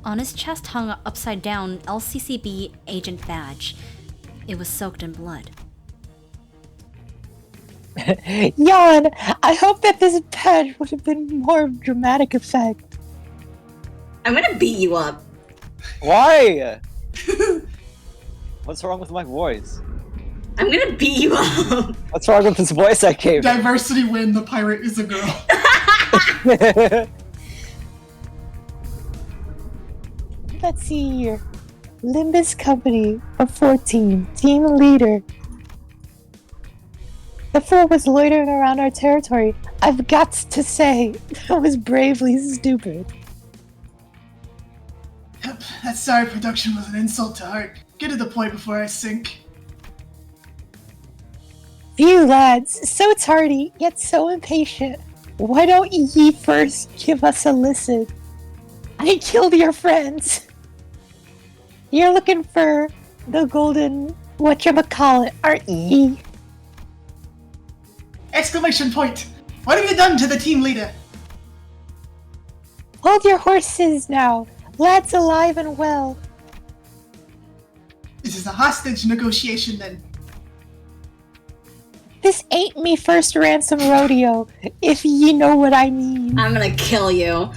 On his chest hung a upside down LCCB agent badge. It was soaked in blood. Jan, I hope that this badge would have been more dramatic effect. I'm gonna beat you up. Why? What's wrong with my voice? I'm gonna beat you up. What's wrong with this voice I gave? Diversity win, the pirate is a girl. Let's see here. Limbus Company of 14, team leader. The fool was loitering around our territory. I've got to say, that was bravely stupid. Yep, that sorry production was an insult to art. Get to the point before I sink. You lads, so tardy, yet so impatient. Why don't ye first give us a listen? I killed your friends. You're looking for the golden whatchamacallit, aren't ye? Exclamation point! What have you done to the team leader? Hold your horses now. Lad's alive and well. This is a hostage negotiation then. This ain't me first ransom rodeo, if ye know what I mean. I'm gonna kill you.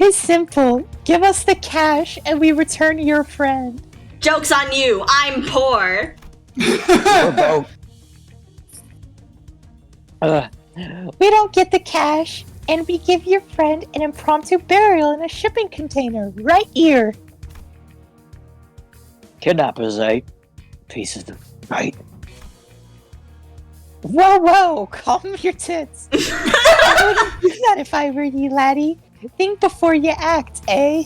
It's simple. Give us the cash and we return your friend. Joke's on you. I'm poor. We're both. We don't get the cash, and we give your friend an impromptu burial in a shipping container right here. Kidnappers, eh? Pieces of right. Whoa, calm your tits. I wouldn't do that if I were you, laddie. Think before you act, eh?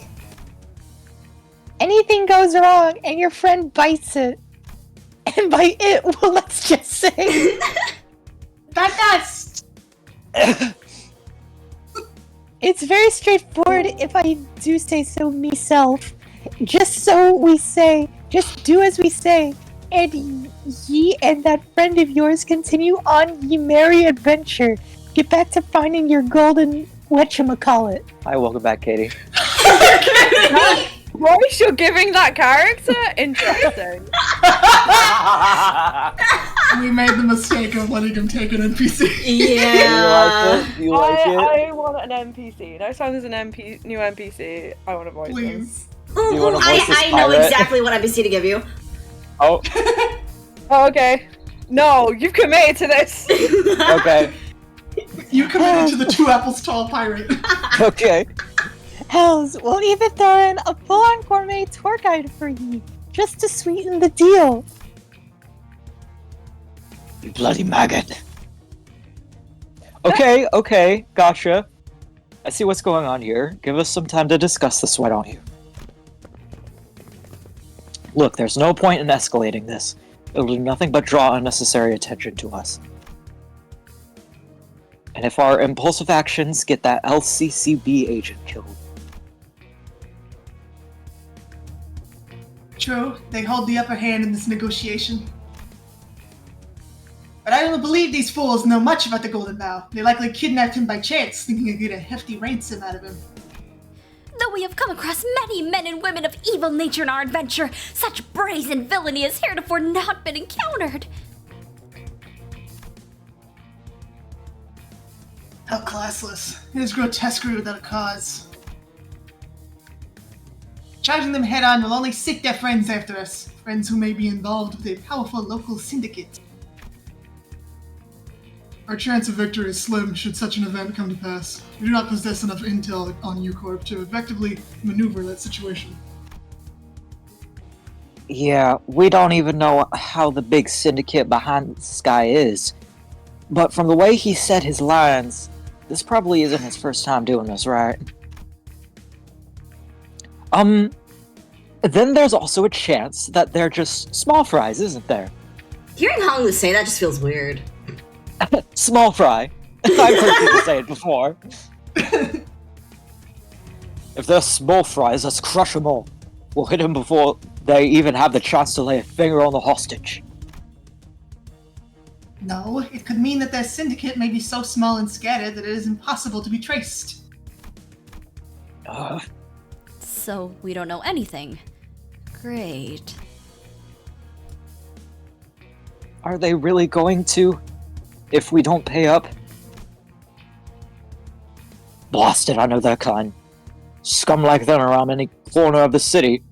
Anything goes wrong and your friend bites it. And by it, well, let's just say... That's It's very straightforward if I do say so myself. Just so we say, just do as we say, and ye and that friend of yours continue on ye merry adventure. Get back to finding your golden whatchamacallit. Hi, welcome back, Katie. Royce, you're giving that character? Interesting. We made the mistake of letting him take an NPC. Yeah. Do you like it? I want an NPC. Next time there's an new NPC, I want to voice them. Please. Ooh, you wanna voice this I know pirate? exactly what NPC to give you. Oh, Oh, okay. No, you've committed to this. okay. You committed to the 2 apples tall pirate. Okay. Hells, we'll even throw in a full-on gourmet tour guide for you, just to sweeten the deal. You bloody maggot. Okay, gotcha. I see what's going on here. Give us some time to discuss this, why don't you? Look, there's no point in escalating this. It'll do nothing but draw unnecessary attention to us. And if our impulsive actions get that LCCB agent killed, True, they hold the upper hand in this negotiation. But I don't believe these fools know much about the Golden Bough. They likely kidnapped him by chance, thinking they'd get a hefty ransom out of him. Though we have come across many men and women of evil nature in our adventure, such brazen villainy has heretofore not been encountered. How classless. It is grotesquerie without a cause. Charging them head on will only seek their friends after us. Friends who may be involved with a powerful local syndicate. Our chance of victory is slim should such an event come to pass. We do not possess enough intel on U-Corp to effectively maneuver that situation. yeah, we don't even know how the big syndicate behind this guy is. But from the way he said his lines, this probably isn't his first time doing this, right? Then there's also a chance that they're just small fries, isn't there? Hearing Honglu say that just feels weird. Small fry. I've heard people say it before. If they're small fries, let's crush them all. We'll hit them before they even have the chance to lay a finger on the hostage. No, it could mean that their syndicate may be so small and scattered that it is impossible to be traced. So we don't know anything. Great. Are they really going to? If we don't pay up? Blasted, I know that kind. Scum like them around any corner of the city.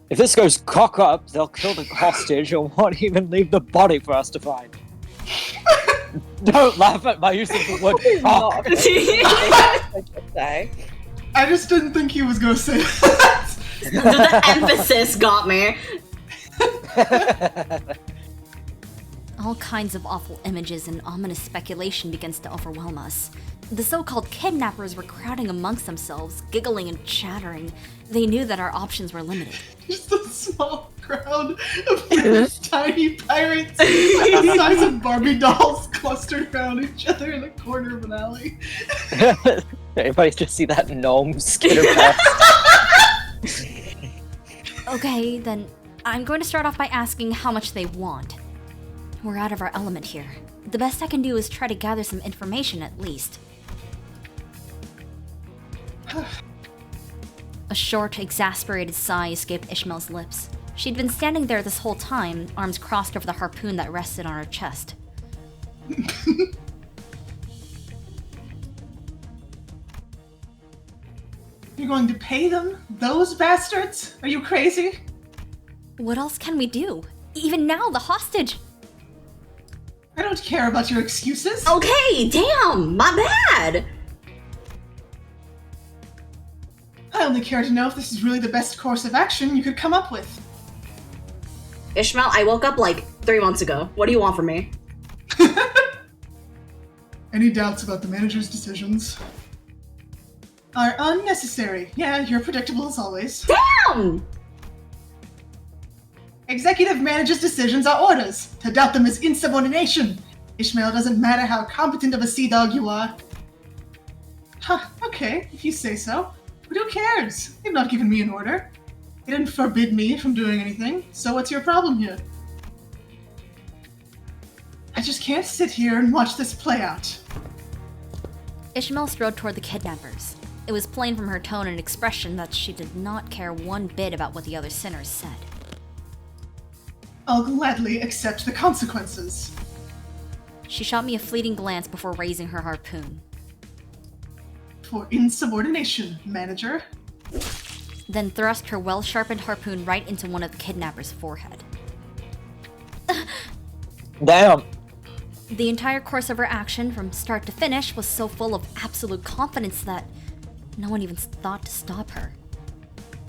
If this goes cock up, they'll kill the hostage and won't even leave the body for us to find. Don't laugh at my use of the word cock. I just didn't think he was gonna say that. The emphasis got me. All kinds of awful images and ominous speculation begins to overwhelm us. The so-called kidnappers were crowding amongst themselves, giggling and chattering. They knew that our options were limited. Just a small crowd of tiny pirates the size of Barbie dolls clustered around each other in a corner of an alley. Everybody just see that gnome skitter past. Okay, then I'm going to start off by asking how much they want. We're out of our element here. The best I can do is try to gather some information at least. A short, exasperated sigh escaped Ishmael's lips. She'd been standing there this whole time, arms crossed over the harpoon that rested on her chest. You're going to pay them? Those bastards? Are you crazy? What else can we do? Even now, the hostage! I don't care about your excuses. Okay, damn, my bad. I only care to know if this is really the best course of action you could come up with. Ishmael, I woke up like 3 months ago. What do you want from me? Any doubts about the manager's decisions are unnecessary. Yeah, you're predictable as always. Damn! Executive manager's decisions are orders. To doubt them is insubordination. Ishmael, doesn't matter how competent of a sea dog you are. Huh, okay, if you say so. But who cares? You've not given me an order. You didn't forbid me from doing anything, so what's your problem here? I just can't sit here and watch this play out. Ishmael strode toward the kidnappers. It was plain from her tone and expression that she did not care one bit about what the other sinners said. I'll gladly accept the consequences. She shot me a fleeting glance before raising her harpoon. For insubordination, manager. Then thrust her well-sharpened harpoon right into one of the kidnappers' forehead. Damn. The entire course of her action, from start to finish, was so full of absolute confidence that no one even thought to stop her.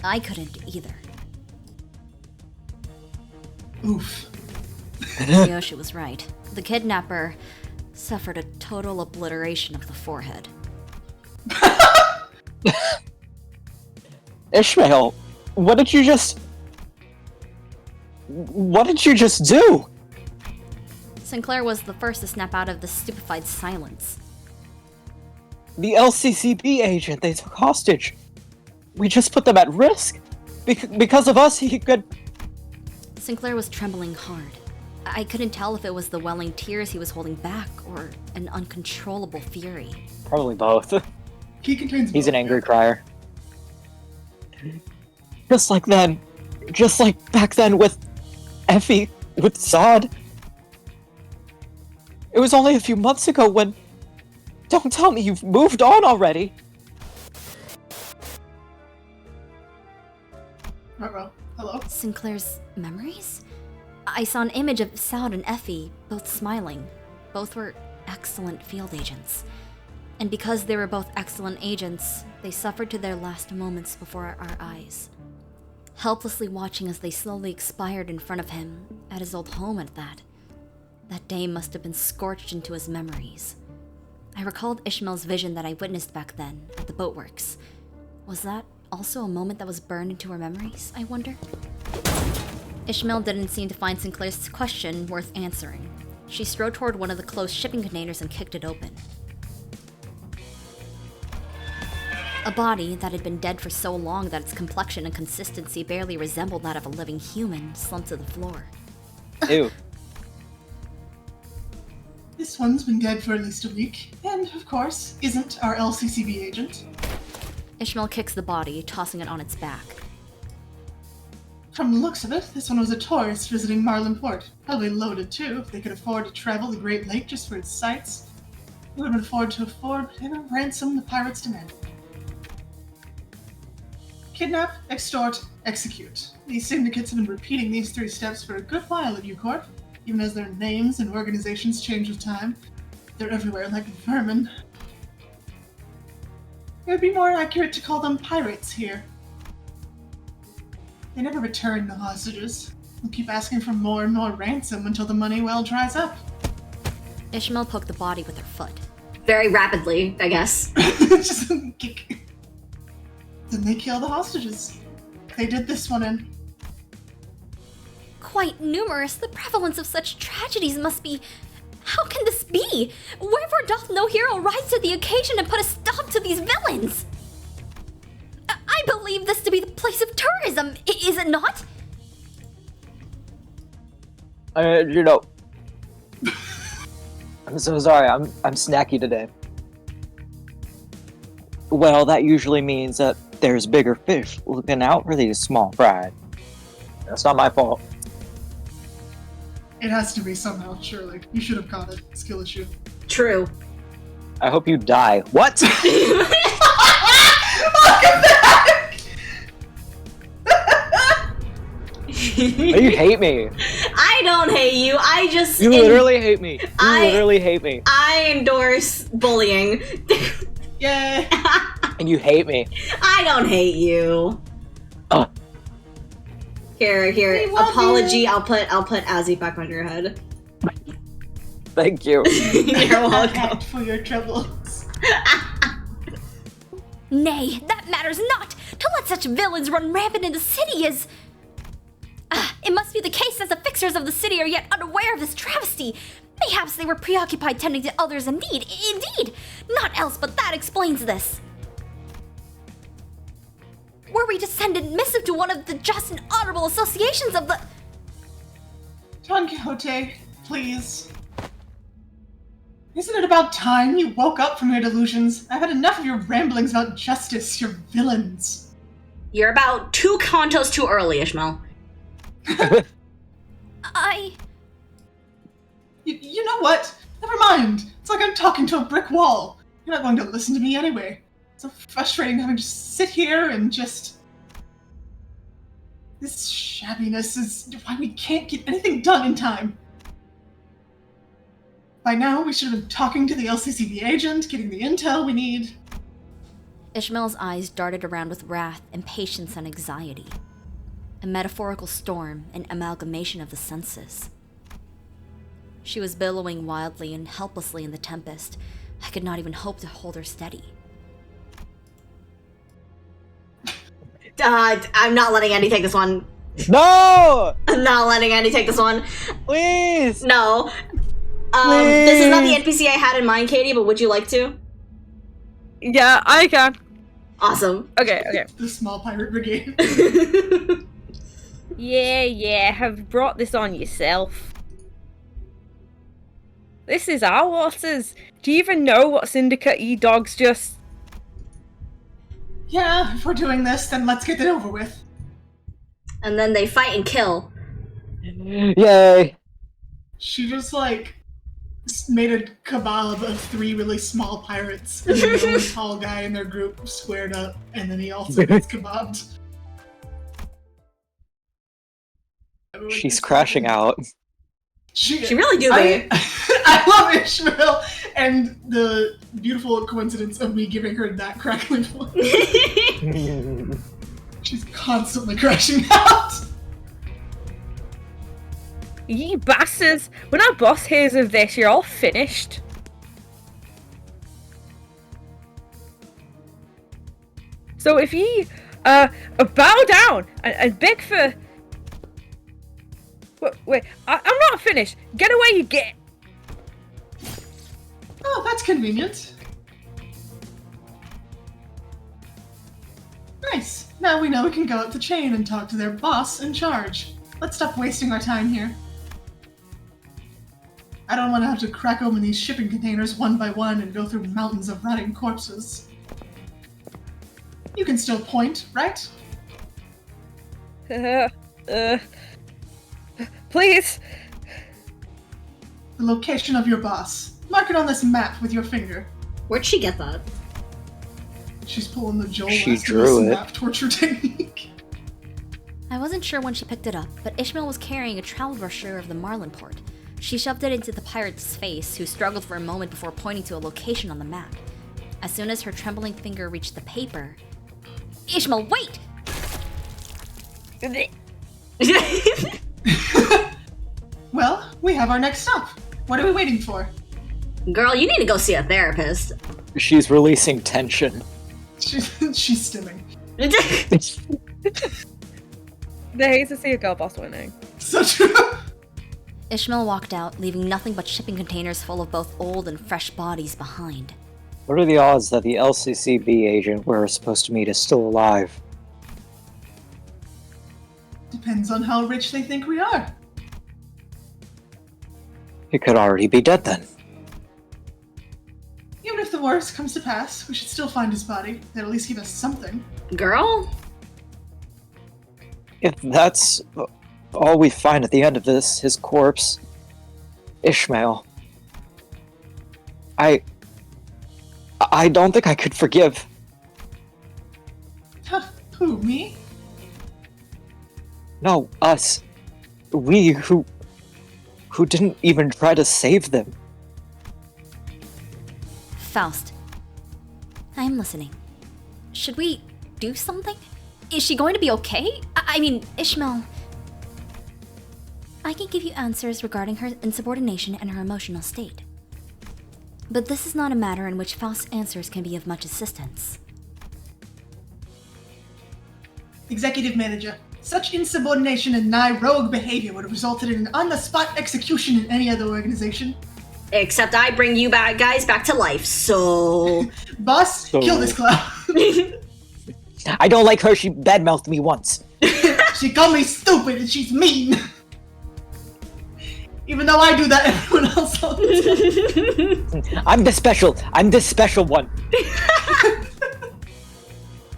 I couldn't either. Oof. Yoshi was right. The kidnapper suffered a total obliteration of the forehead. Ishmael, what did you just do? Sinclair was the first to snap out of the stupefied silence. The LCCB agent they took hostage. We just put them at risk. Because of us, he could... Sinclair was trembling hard. I couldn't tell if it was the welling tears he was holding back or an uncontrollable fury. Probably both. He contains He's an both. angry crier. Just like then. Just like back then with Effie, with Zod. It was only a few months ago when... Don't tell me you've moved on already! Hello? Sinclair's memories? I saw an image of Saud and Effie, both smiling. Both were excellent field agents. And because they were both excellent agents, they suffered to their last moments before our eyes. Helplessly watching as they slowly expired in front of him, at his old home at that. That day must have been scorched into his memories. I recalled Ishmael's vision that I witnessed back then, at the boatworks. Was that also a moment that was burned into her memories, I wonder? Ishmael didn't seem to find Sinclair's question worth answering. She strode toward one of the closed shipping containers and kicked it open. A body that had been dead for so long that its complexion and consistency barely resembled that of a living human slumped to the floor. Ew. This one's been dead for at least a week, and, of course, isn't our LCCB agent. Ishmael kicks the body, tossing it on its back. From the looks of it, this one was a tourist visiting Marlin Port. Probably loaded too, if they could afford to travel the Great Lake just for its sights. Who would afford a ransom the pirates demanded? Kidnap, extort, execute. These syndicates have been repeating these 3 steps for a good while at U-Corp, even as their names and organizations change with time. They're everywhere like vermin. It would be more accurate to call them pirates here. They never return the hostages. They'll keep asking for more and more ransom until the money well dries up. Ishmael poked the body with her foot. Very rapidly, I guess. Just a kick. Then they kill the hostages. They did this one in. Quite numerous. The prevalence of such tragedies must be... How can this be? Wherefore doth no hero rise to the occasion and put a stop to these villains? I believe this to be the place of tourism, is it not? You know... I'm so sorry, I'm snacky today. Well, that usually means that there's bigger fish looking out for these small fry. That's not my fault. It has to be somehow, surely. You should have caught it. Skill issue. True. I hope you die. What? Look at that! You hate me. I don't hate you. I just... You literally hate me. You literally hate me. I endorse bullying. Yay! And you hate me. I don't hate you. Here. We love Apology. you. I'll put Azzy back on your head. Thank you. You're welcome. For your troubles. Nay, that matters not. To let such villains run rampant in the city is... it must be the case that the fixers of the city are yet unaware of this travesty. Mayhaps they were preoccupied tending to others in need. Indeed, not else but that explains this. Were we to send a missive to one of the just and honorable associations of the... Don Quixote, please. Isn't it about time you woke up from your delusions? I've had enough of your ramblings about justice, your villains. You're about 2 cantos too early, Ishmael. You know what? Never mind. It's like I'm talking to a brick wall. You're not going to listen to me anyway. It's so frustrating having to sit here and just... This shabbiness is why we can't get anything done in time. By now, we should have been talking to the LCCB agent, getting the intel we need. Ishmael's eyes darted around with wrath, impatience, and anxiety. A metaphorical storm, an amalgamation of the senses. She was billowing wildly and helplessly in the tempest. I could not even hope to hold her steady. I'm not letting Andy take this one. No! I'm not letting Andy take this one. Please! No. Please. This is not the NPC I had in mind, Katie, but would you like to? Yeah, I can. Awesome. Okay. The small pirate brigade. Yeah, have brought this on yourself. This is our waters. Do you even know what Syndicate E-Dogs just... Yeah, if we're doing this, then let's get it over with. And then they fight and kill. Yay! She just, like, made a kebab of 3 really small pirates, and then the only tall guy in their group squared up, and then he also gets kebabbed. She's crashing out. She really do, babe. I love Ishmael and the beautiful coincidence of me giving her that crackling voice. She's constantly crashing out. Ye bastards! When our boss hears of this, you're all finished. So if ye bow down and beg for... Wait, I'm not finished. Get away you get. Oh, that's convenient. Nice. Now we know we can go up the chain and talk to their boss in charge. Let's stop wasting our time here. I don't want to have to crack open these shipping containers one by one and go through mountains of rotting corpses. You can still point, right? Please. The location of your boss. Mark it on this map with your finger. Where'd she get that? She's pulling the Joel She Last drew it. map torture technique. I wasn't sure when she picked it up, but Ishmael was carrying a travel brochure of the Marlin port. She shoved it into the pirate's face, who struggled for a moment before pointing to a location on the map. As soon as her trembling finger reached the paper... Ishmael, wait! Well, we have our next stop. What are we waiting for? Girl, you need to go see a therapist. She's releasing tension. She's stimming. They hate to see a girl boss winning. So true. Ishmael walked out, leaving nothing but shipping containers full of both old and fresh bodies behind. What are the odds that the LCCB agent we're supposed to meet is still alive? Depends on how rich they think we are. He could already be dead then. Even if the worst comes to pass, we should still find his body. That'll at least give us something. Girl? If that's all we find at the end of this, his corpse, Ishmael, I don't think I could forgive. Huh, who, me? No, us. We who didn't even try to save them. Faust. I am listening. Should we do something? Is she going to be okay? I mean, Ishmael... I can give you answers regarding her insubordination and her emotional state. But this is not a matter in which Faust's answers can be of much assistance. Executive Manager. Such insubordination and nigh rogue behavior would have resulted in an on-the-spot execution in any other organization. Except I bring you guys back to life, so... Boss, kill this clown. I don't like her, she badmouthed me once. She called me stupid and she's mean. Even though I do that, everyone else does. I'm the special one.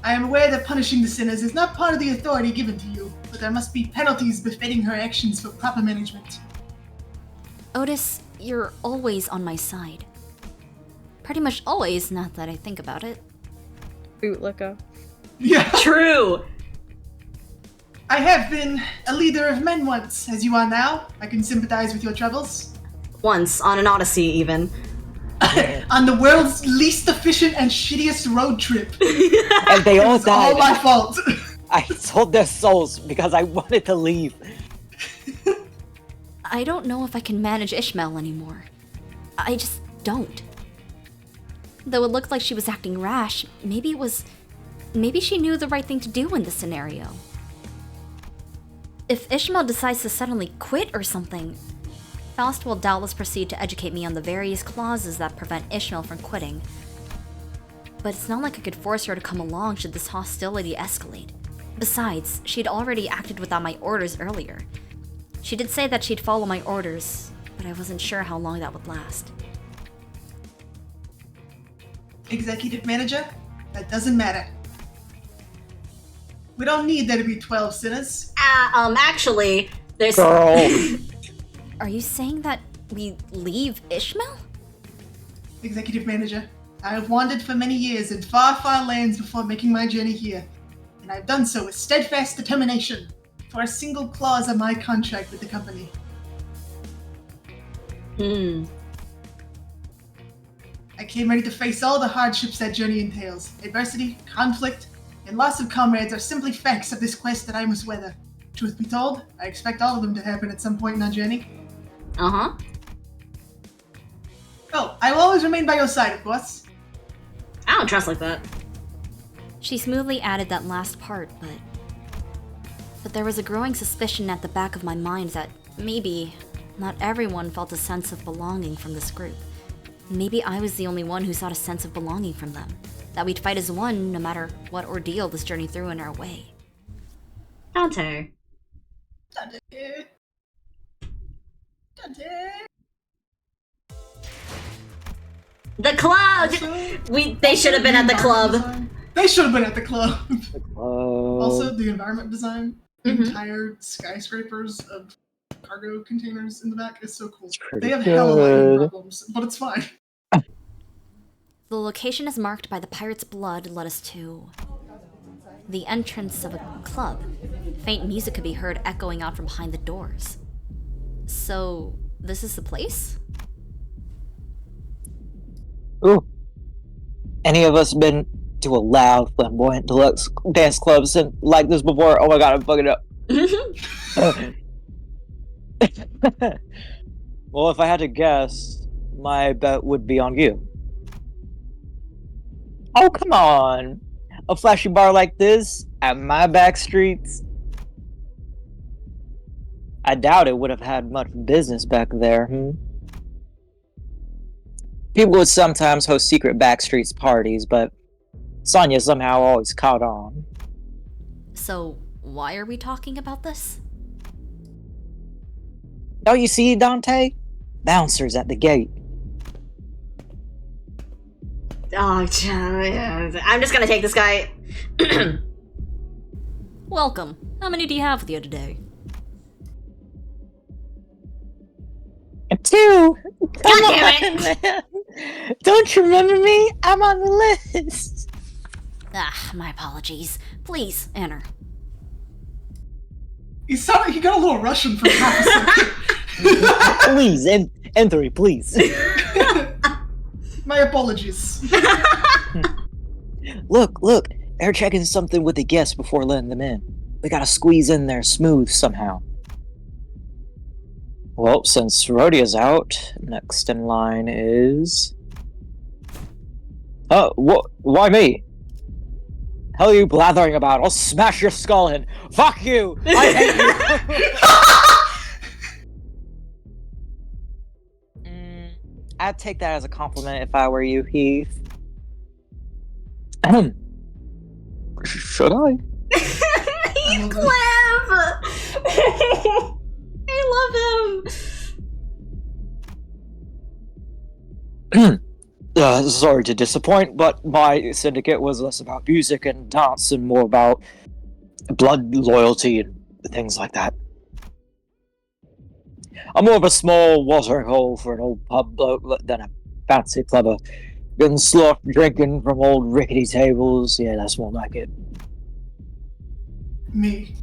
I am aware that punishing the sinners is not part of the authority given to you, but there must be penalties befitting her actions for proper management. Otis, you're always on my side. Pretty much always, not that I think about it. Bootlicker. Yeah. True! I have been a leader of men once, as you are now. I can sympathize with your troubles. Once, on an Odyssey, even. On the world's least efficient and shittiest road trip. And they all It's all died. my fault. I sold their souls because I wanted to leave. I don't know if I can manage Ishmael anymore. I just don't. Though it looked like she was acting rash, maybe she knew the right thing to do in this scenario. If Ishmael decides to suddenly quit or something, Faust will doubtless proceed to educate me on the various clauses that prevent Ishmael from quitting. But it's not like I could force her to come along should this hostility escalate. Besides, she'd already acted without my orders earlier. She did say that she'd follow my orders, but I wasn't sure how long that would last. Executive Manager, that doesn't matter. We don't need there to be 12 sinners. Actually, there's... Girl. Are you saying that we leave Ishmael? Executive Manager, I have wandered for many years in far, far lands before making my journey here, and I've done so with steadfast determination for a single clause on my contract with the company. I came ready to face all the hardships that journey entails. Adversity, conflict, and loss of comrades are simply facts of this quest that I must weather. Truth be told, I expect all of them to happen at some point in our journey. Uh-huh. Oh, I will always remain by your side, of course. I don't trust like that. She smoothly added that last part, but there was a growing suspicion at the back of my mind that maybe not everyone felt a sense of belonging from this group. Maybe I was the only one who sought a sense of belonging from them. That we'd fight as one no matter what ordeal this journey threw in our way. Dante. Dante. Dante. The club! They should have been at the club. They should have been at the club. Oh. Also, the environment design, Mhm. entire skyscrapers of cargo containers in the back is so cool. It's pretty They have hella lighting good. problems, but it's fine. The location is marked by the pirate's blood led us to the entrance of a club. Faint music could be heard echoing out from behind the doors. So, this is the place? Ooh. Any of us been to a loud, flamboyant, deluxe dance club like this before? Oh my god, I'm fucking up. Well, if I had to guess, my bet would be on you. Oh, come on. A flashy bar like this at my back streets? I doubt it would have had much business back there, People would sometimes host secret backstreets parties, but Sonya somehow always caught on. So, why are we talking about this? Don't you see, Dante? Bouncers at the gate. Oh, I'm just gonna take this guy. Welcome. How many do you have with you today? 2. God damn it! Man. Don't you remember me? I'm on the list. Ah, my apologies. Please, enter. He sounded like he got a little Russian for half a second. Please, enter, please. My apologies. Look, they're checking something with the guests before letting them in. We gotta squeeze in there smooth somehow. Well, since Rhodia's out, next in line is... Oh, why me? Hell are you blathering about? I'll smash your skull in. Fuck you! I hate you! I'd take that as a compliment if I were you, Heath. Should I? He's Clem! I love him! Sorry to disappoint, but my syndicate was less about music and dance and more about blood loyalty and things like that. I'm more of a small watering hole for an old pub bloke than a fancy clubber. Getting slopped drinking from old rickety tables, yeah, that's more like it. Me.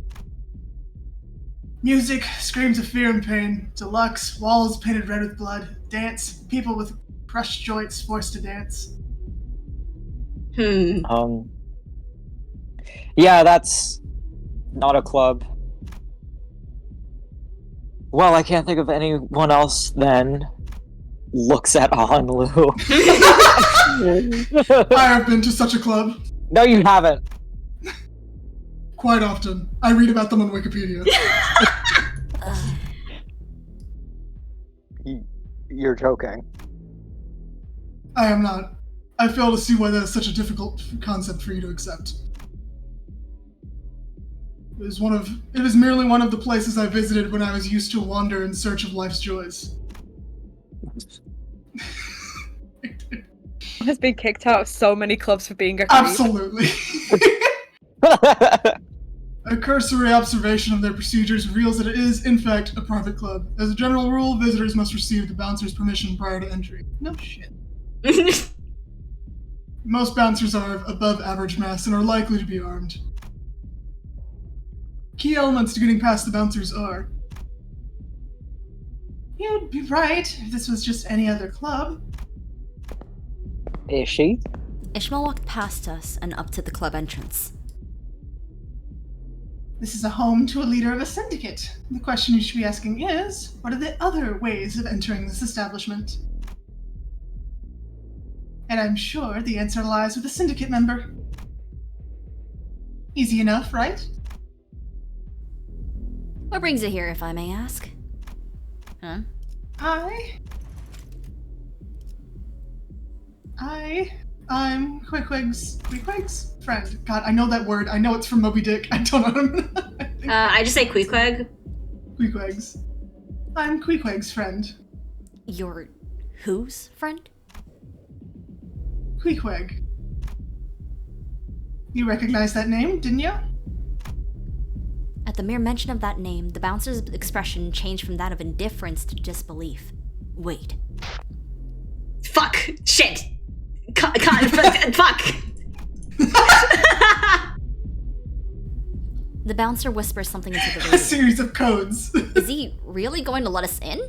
Music, screams of fear and pain, deluxe, walls painted red with blood, dance, people with crushed joints forced to dance. Yeah, that's not a club. Well, I can't think of anyone else then. Looks at Hanlu. I have been to such a club. No, you haven't. Quite often. I read about them on Wikipedia. You're joking. I am not. I fail to see why that is such a difficult concept for you to accept. It was merely one of the places I visited when I was used to wander in search of life's joys. Has been kicked out of so many clubs for being a creep. Absolutely. A cursory observation of their procedures reveals that it is, in fact, a private club. As a general rule, visitors must receive the bouncer's permission prior to entry. No shit. Most bouncers are of above average mass and are likely to be armed. Key elements to getting past the bouncers are: you'd be right if this was just any other club. Is she? Ishmael walked past us and up to the club entrance. This is a home to a leader of a syndicate. The question you should be asking is, what are the other ways of entering this establishment? And I'm sure the answer lies with a syndicate member. Easy enough, right? What brings you here, if I may ask? Huh? I'm Queequeg's friend. God, I know that word. I know it's from Moby Dick. I don't know. I just say Queequeg. Queequeg's. I'm Queequeg's friend. Your whose friend? Queequeg. You recognize that name, didn't you? At the mere mention of that name, the bouncer's expression changed from that of indifference to disbelief. Wait. Fuck! Shit! Fuck! The bouncer whispers something into the A radio. series of codes. Is he really going to let us in?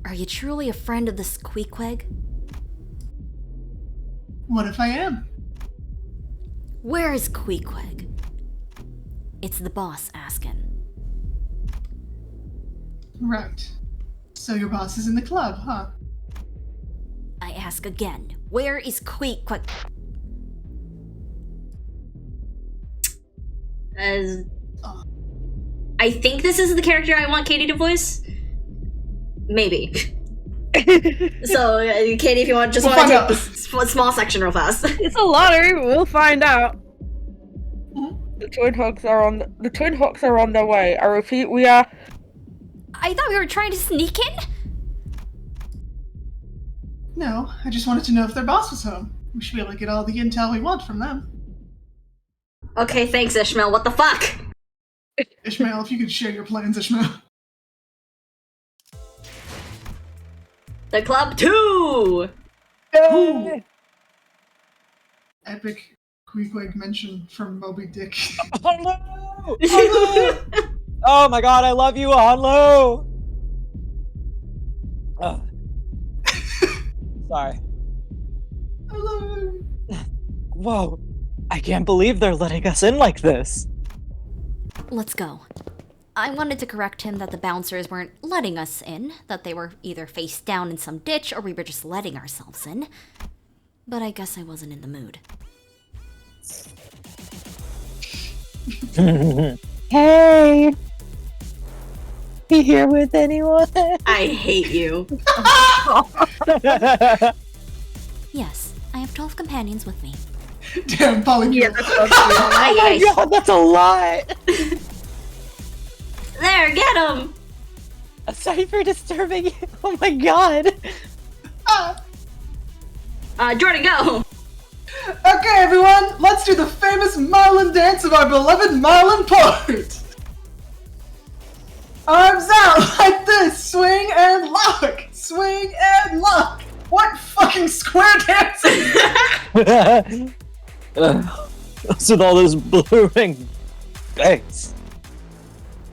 Are you truly a friend of this Queequeg? What if I am? Where is Queequeg? It's the boss asking. Right. So your boss is in the club, huh? I ask again, where is Queequeg? I think this is the character I want Katie to voice. Maybe. So, Katie, if you want, just We'll want to find take this small section real fast. It's a lottery, but we'll find out. The Twin Hawks are on their way. I repeat, we are. I thought we were trying to sneak in? No, I just wanted to know if their boss was home. We should be able to get all the intel we want from them. Okay, thanks, Ishmael. What the fuck? Ishmael, if you could share your plans, Ishmael. The club 2! Ooh. Epic Queequeg mention from Moby Dick. Hanlo! Hanlo! Oh my god, I love you, Hanlo! Sorry. I love him. Whoa. I can't believe they're letting us in like this. Let's go. I wanted to correct him that the bouncers weren't letting us in, that they were either face down in some ditch or we were just letting ourselves in. But I guess I wasn't in the mood. Hey! Be here with anyone? I hate you. Yes, I have 12 companions with me. Damn, Polly. Yeah, that's Aye, Oh aye. my god, that's a lot! There, get him! Sorry for disturbing you. Oh my god. Jordan, go! Okay, everyone, let's do the famous Marlin dance of our beloved Marlin Port. Arms out like this, swing and lock, swing and lock. What fucking square dancing? What's with all this blooming bass?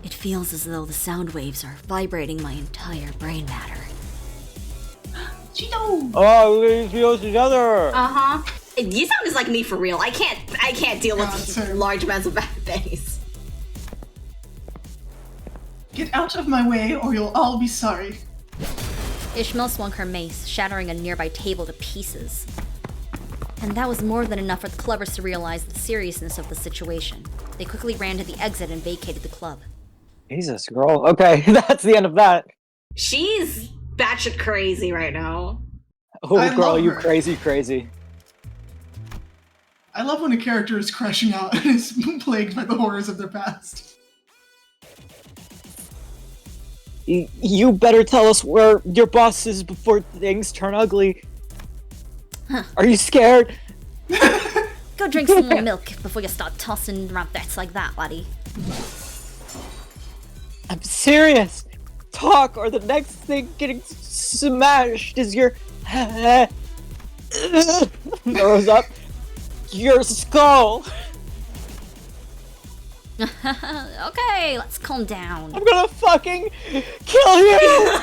It feels as though the sound waves are vibrating my entire brain matter. Cheeto. Oh, we feel together. Uh-huh. You sound just like me for real. I can't deal God, with same. large amounts of bass. Get out of my way or you'll all be sorry. Ishmael swung her mace, shattering a nearby table to pieces. And that was more than enough for the clubbers to realize the seriousness of the situation. They quickly ran to the exit and vacated the club. Jesus, girl. Okay, that's the end of that. She's batshit crazy right now. Oh, I girl, love you her. crazy. I love when a character is crashing out and is plagued by the horrors of their past. You better tell us where your boss is before things turn ugly. Huh. Are you scared? Go drink some more milk before you start tossing rabbits like that, laddie. I'm serious. Talk, or the next thing getting smashed is your throws up your skull. Okay, let's calm down. I'm gonna fucking kill you.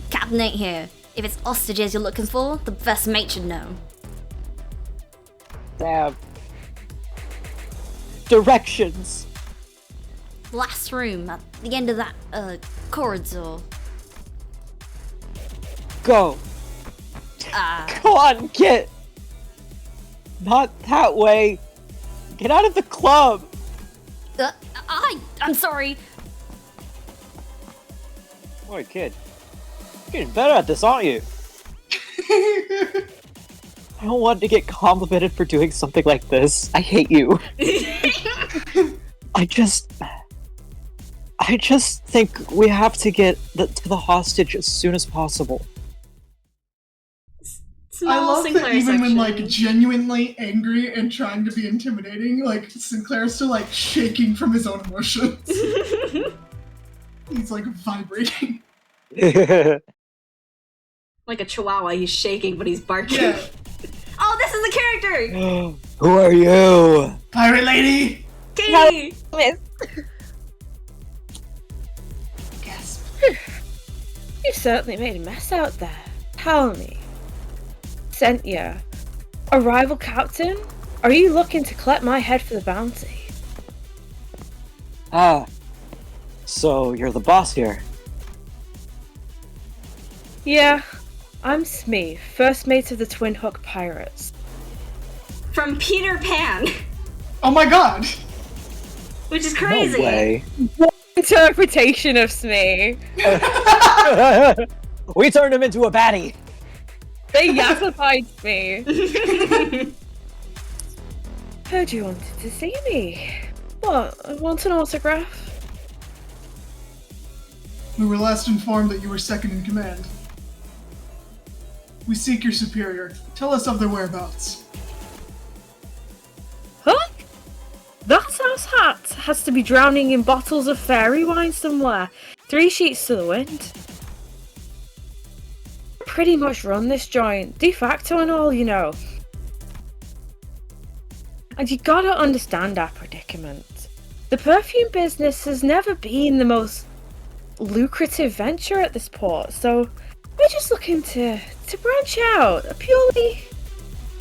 Captain ain't here. If it's hostages you're looking for, the best mate should know. Damn. Directions. Last room at the end of that corridor. Go. Come on, get. Not that way. Get out of the club. I'm sorry. Boy, kid. You're getting better at this, aren't you? I don't want to get complimented for doing something like this. I hate you. I just think we have to get to the hostage as soon as possible. Small I love Sinclair that even when like section. genuinely angry and trying to be intimidating, like Sinclair's still like shaking from his own emotions. He's like vibrating. Like a chihuahua, he's shaking, but he's barking. Yeah. Oh, this is the character! Who are you? Pirate lady! Katie! Miss. Gasp. You certainly made a mess out there. Tell me. Sent you. A rival captain? Are you looking to collect my head for the bounty? Ah. So you're the boss here. Yeah. I'm Smee, first mate of the Twin Hook Pirates. From Peter Pan. Oh my god! Which is crazy. No way. Interpretation of Smee. We turned him into a baddie. They yassified me. Heard you wanted to see me. What, want an autograph? We were last informed that you were second in command. We seek your superior. Tell us of their whereabouts. Huh? That ass hat has to be drowning in bottles of fairy wine somewhere. 3 sheets to the wind. Pretty much run this joint, de facto and all, you know. And you gotta understand our predicament. The perfume business has never been the most lucrative venture at this port, so we're just looking to branch out. A purely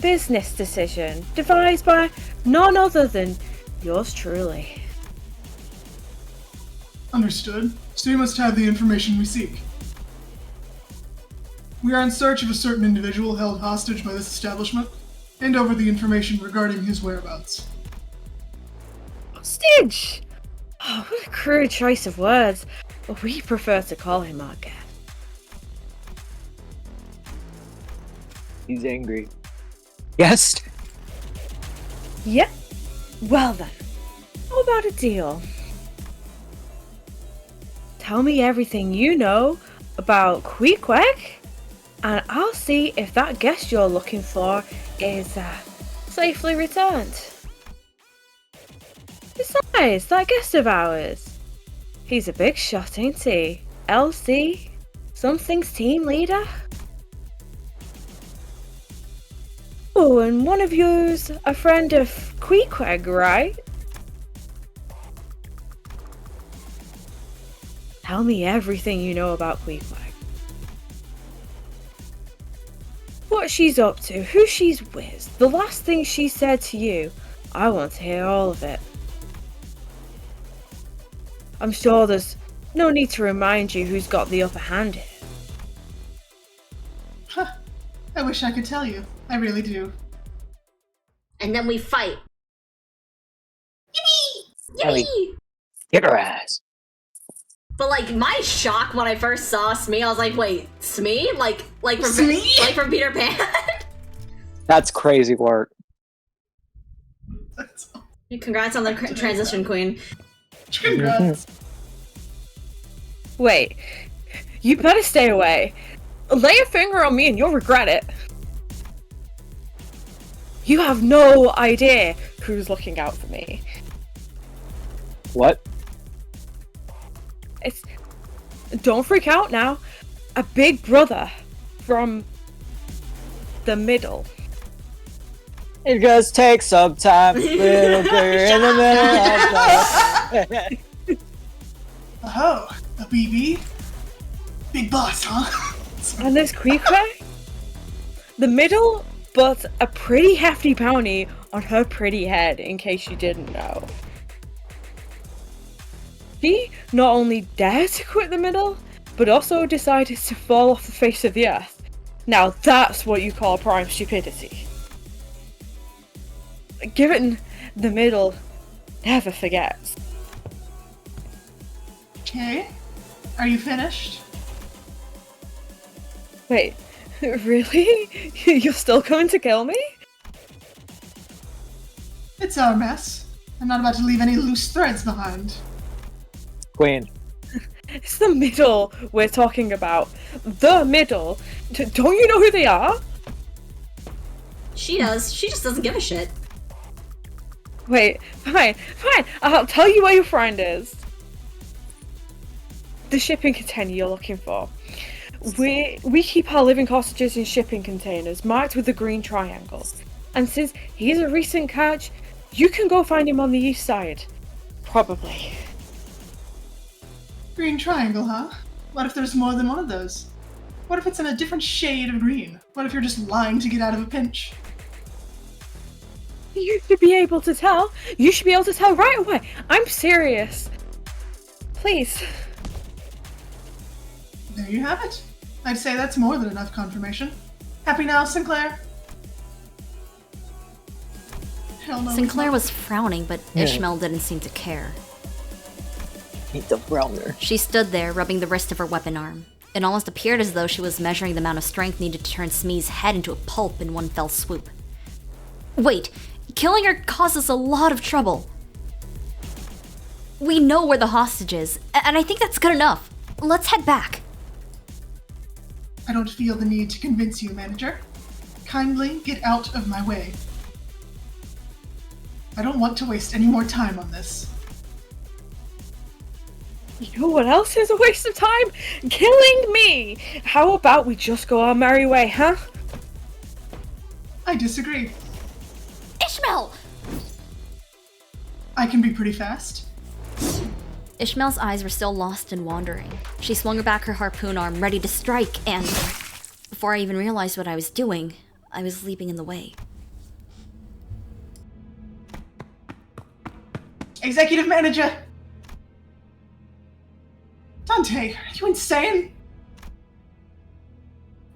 business decision, devised by none other than yours truly. Understood. So you must have the information we seek. We are in search of a certain individual held hostage by this establishment. Hand over the information regarding his whereabouts. Hostage! Oh, what a crude choice of words. But we prefer to call him our guest. He's angry. Guest? Yep. Well then, how about a deal? Tell me everything you know about Queequeg, and I'll see if that guest you're looking for is safely returned. Besides, that guest of ours, he's a big shot, ain't he? LC, something's team leader. Oh, and one of you's a friend of Queequeg, right? Tell me everything you know about Queequeg. What she's up to, who she's with, the last thing she said to you. I want to hear all of it. I'm sure there's no need to remind you who's got the upper hand here. Huh. I wish I could tell you. I really do. And then we fight. Yippee! Ellie. Yippee! Get her ass. But like my shock when I first saw Smee, I was like, wait, Smee? Like from Smee? like from Peter Pan? That's crazy work. That's Congrats on the transition queen. congrats. Wait, you better stay away. Lay a finger on me and you'll regret it. You have no idea who's looking out for me. What? It's... Don't freak out now. A big brother from the middle. It just takes some time. Little girl in the middle of the... Oh, a BB? Big boss, huh? And there's Queequeg. The middle, but a pretty hefty bounty on her pretty head, in case you didn't know. She not only dared to quit the middle, but also decided to fall off the face of the earth. Now that's what you call prime stupidity. Given the middle never forgets. Okay. Are you finished? Wait, really? You're still coming to kill me? It's our mess. I'm not about to leave any loose threads behind. Queen. It's the middle we're talking about. The middle. Don't you know who they are? She does. She just doesn't give a shit. Wait, fine. I'll tell you where your friend is. The shipping container you're looking for. We keep our living hostages in shipping containers marked with the green triangles. And since he's a recent catch, you can go find him on the east side. Probably. Green triangle, huh? What if there's more than one of those? What if it's in a different shade of green? What if you're just lying to get out of a pinch? You should be able to tell. You should be able to tell right away. I'm serious. Please. There you have it. I'd say that's more than enough confirmation. Happy now, Sinclair? Hell no. Sinclair was frowning, but Yeah. Ishmael didn't seem to care. Eat the browner. She stood there, rubbing the wrist of her weapon arm. It almost appeared as though she was measuring the amount of strength needed to turn Smee's head into a pulp in one fell swoop. Wait, killing her causes a lot of trouble. We know where the hostage is, and I think that's good enough. Let's head back. I don't feel the need to convince you, manager. Kindly get out of my way. I don't want to waste any more time on this. You know what else is a waste of time? Killing me! How about we just go our merry way, huh? I disagree. Ishmael! I can be pretty fast. Ishmael's eyes were still lost and wandering. She swung back her harpoon arm, ready to strike, and before I even realized what I was doing, I was leaping in the way. Executive manager! Dante, are you insane?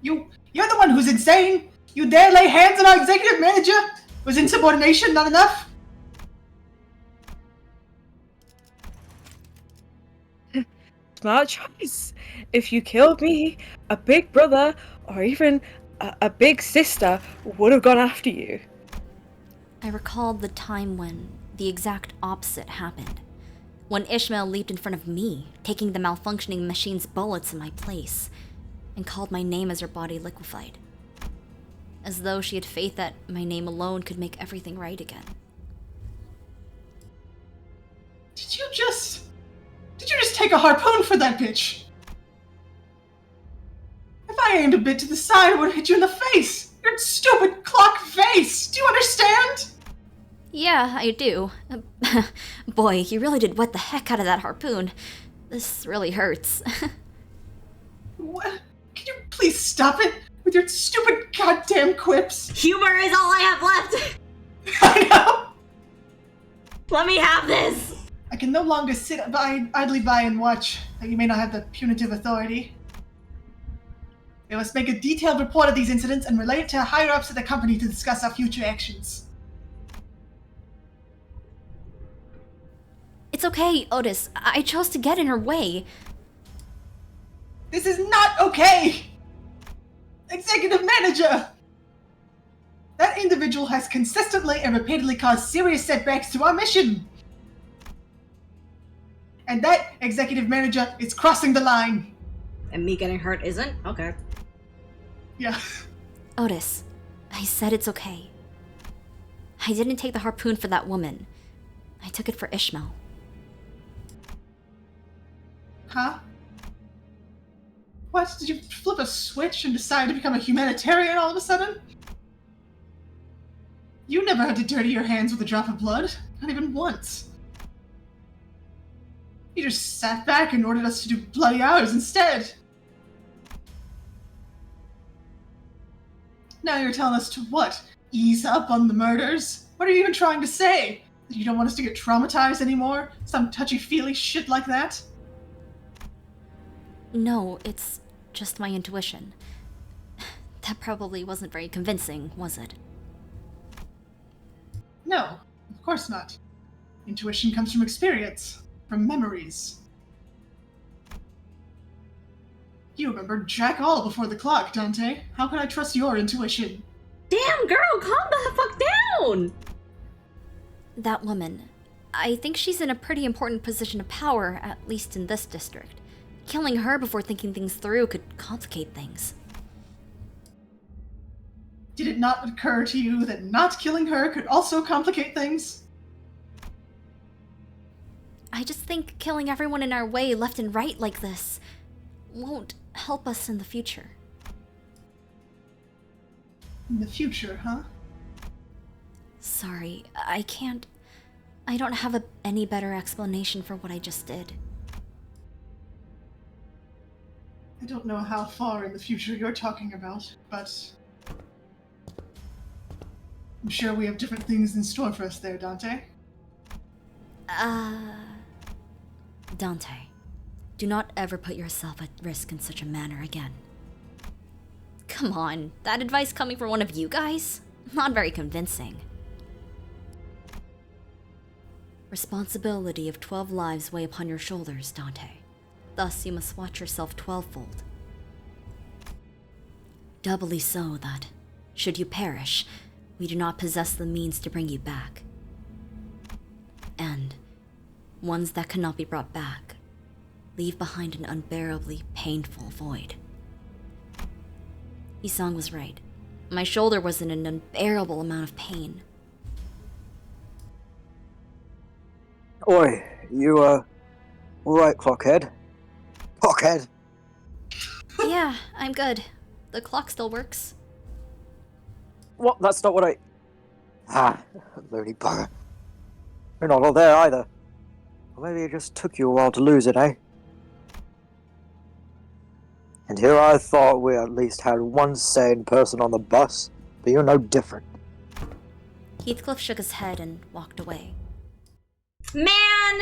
You're the one who's insane! You dare lay hands on our executive manager? Was insubordination not enough? Smart choice. If you killed me, a big brother, or even a big sister would have gone after you. I recalled the time when the exact opposite happened. When Ishmael leaped in front of me, taking the malfunctioning machine's bullets in my place, and called my name as her body liquefied. As though she had faith that my name alone could make everything right again. Did you just take a harpoon for that bitch? If I aimed a bit to the side, I would have hit you in the face! Your stupid clock face! Do you understand? Yeah, I do. Boy, you really did wet the heck out of that harpoon. This really hurts. What? Can you please stop it with your stupid goddamn quips? Humor is all I have left! I know! Let me have this! I can no longer sit idly by and watch that you may not have the punitive authority. We must make a detailed report of these incidents and relay it to higher-ups of the company to discuss our future actions. It's okay, Otis. I chose to get in her way. This is not okay! Executive manager! That individual has consistently and repeatedly caused serious setbacks to our mission! And that executive manager is crossing the line! And me getting hurt isn't? Okay. Yeah. Otis, I said it's okay. I didn't take the harpoon for that woman. I took it for Ishmael. Huh? What? Did you flip a switch and decide to become a humanitarian all of a sudden? You never had to dirty your hands with a drop of blood. Not even once. You just sat back and ordered us to do bloody hours instead. Now you're telling us to what? Ease up on the murders? What are you even trying to say? That you don't want us to get traumatized anymore? Some touchy-feely shit like that? No, it's just my intuition. That probably wasn't very convincing, was it? No, of course not. Intuition comes from experience. From memories. You remember Jack all before the clock, Dante. How can I trust your intuition? Damn, girl, calm the fuck down! That woman. I think she's in a pretty important position of power, at least in this district. Killing her before thinking things through could complicate things. Did it not occur to you that not killing her could also complicate things? I just think killing everyone in our way left and right like this won't help us in the future. In the future, huh? Sorry, I don't have any better explanation for what I just did. I don't know how far in the future you're talking about, but I'm sure we have different things in store for us there, Dante. Dante, do not ever put yourself at risk in such a manner again. Come on, that advice coming from one of you guys? Not very convincing. Responsibility of 12 lives weigh upon your shoulders, Dante. Thus, you must watch yourself 12-fold. Doubly so that, should you perish, we do not possess the means to bring you back. And, ones that cannot be brought back, leave behind an unbearably painful void. Isang was right. My shoulder was in an unbearable amount of pain. Oi, you, alright, Clockhead? Clockhead! Yeah, I'm good. The clock still works. What? That's not what I... Ah, loony bugger. You're not all there either. Or maybe it just took you a while to lose it, eh? And here I thought we at least had one sane person on the bus, but you're no different. Heathcliff shook his head and walked away. Man!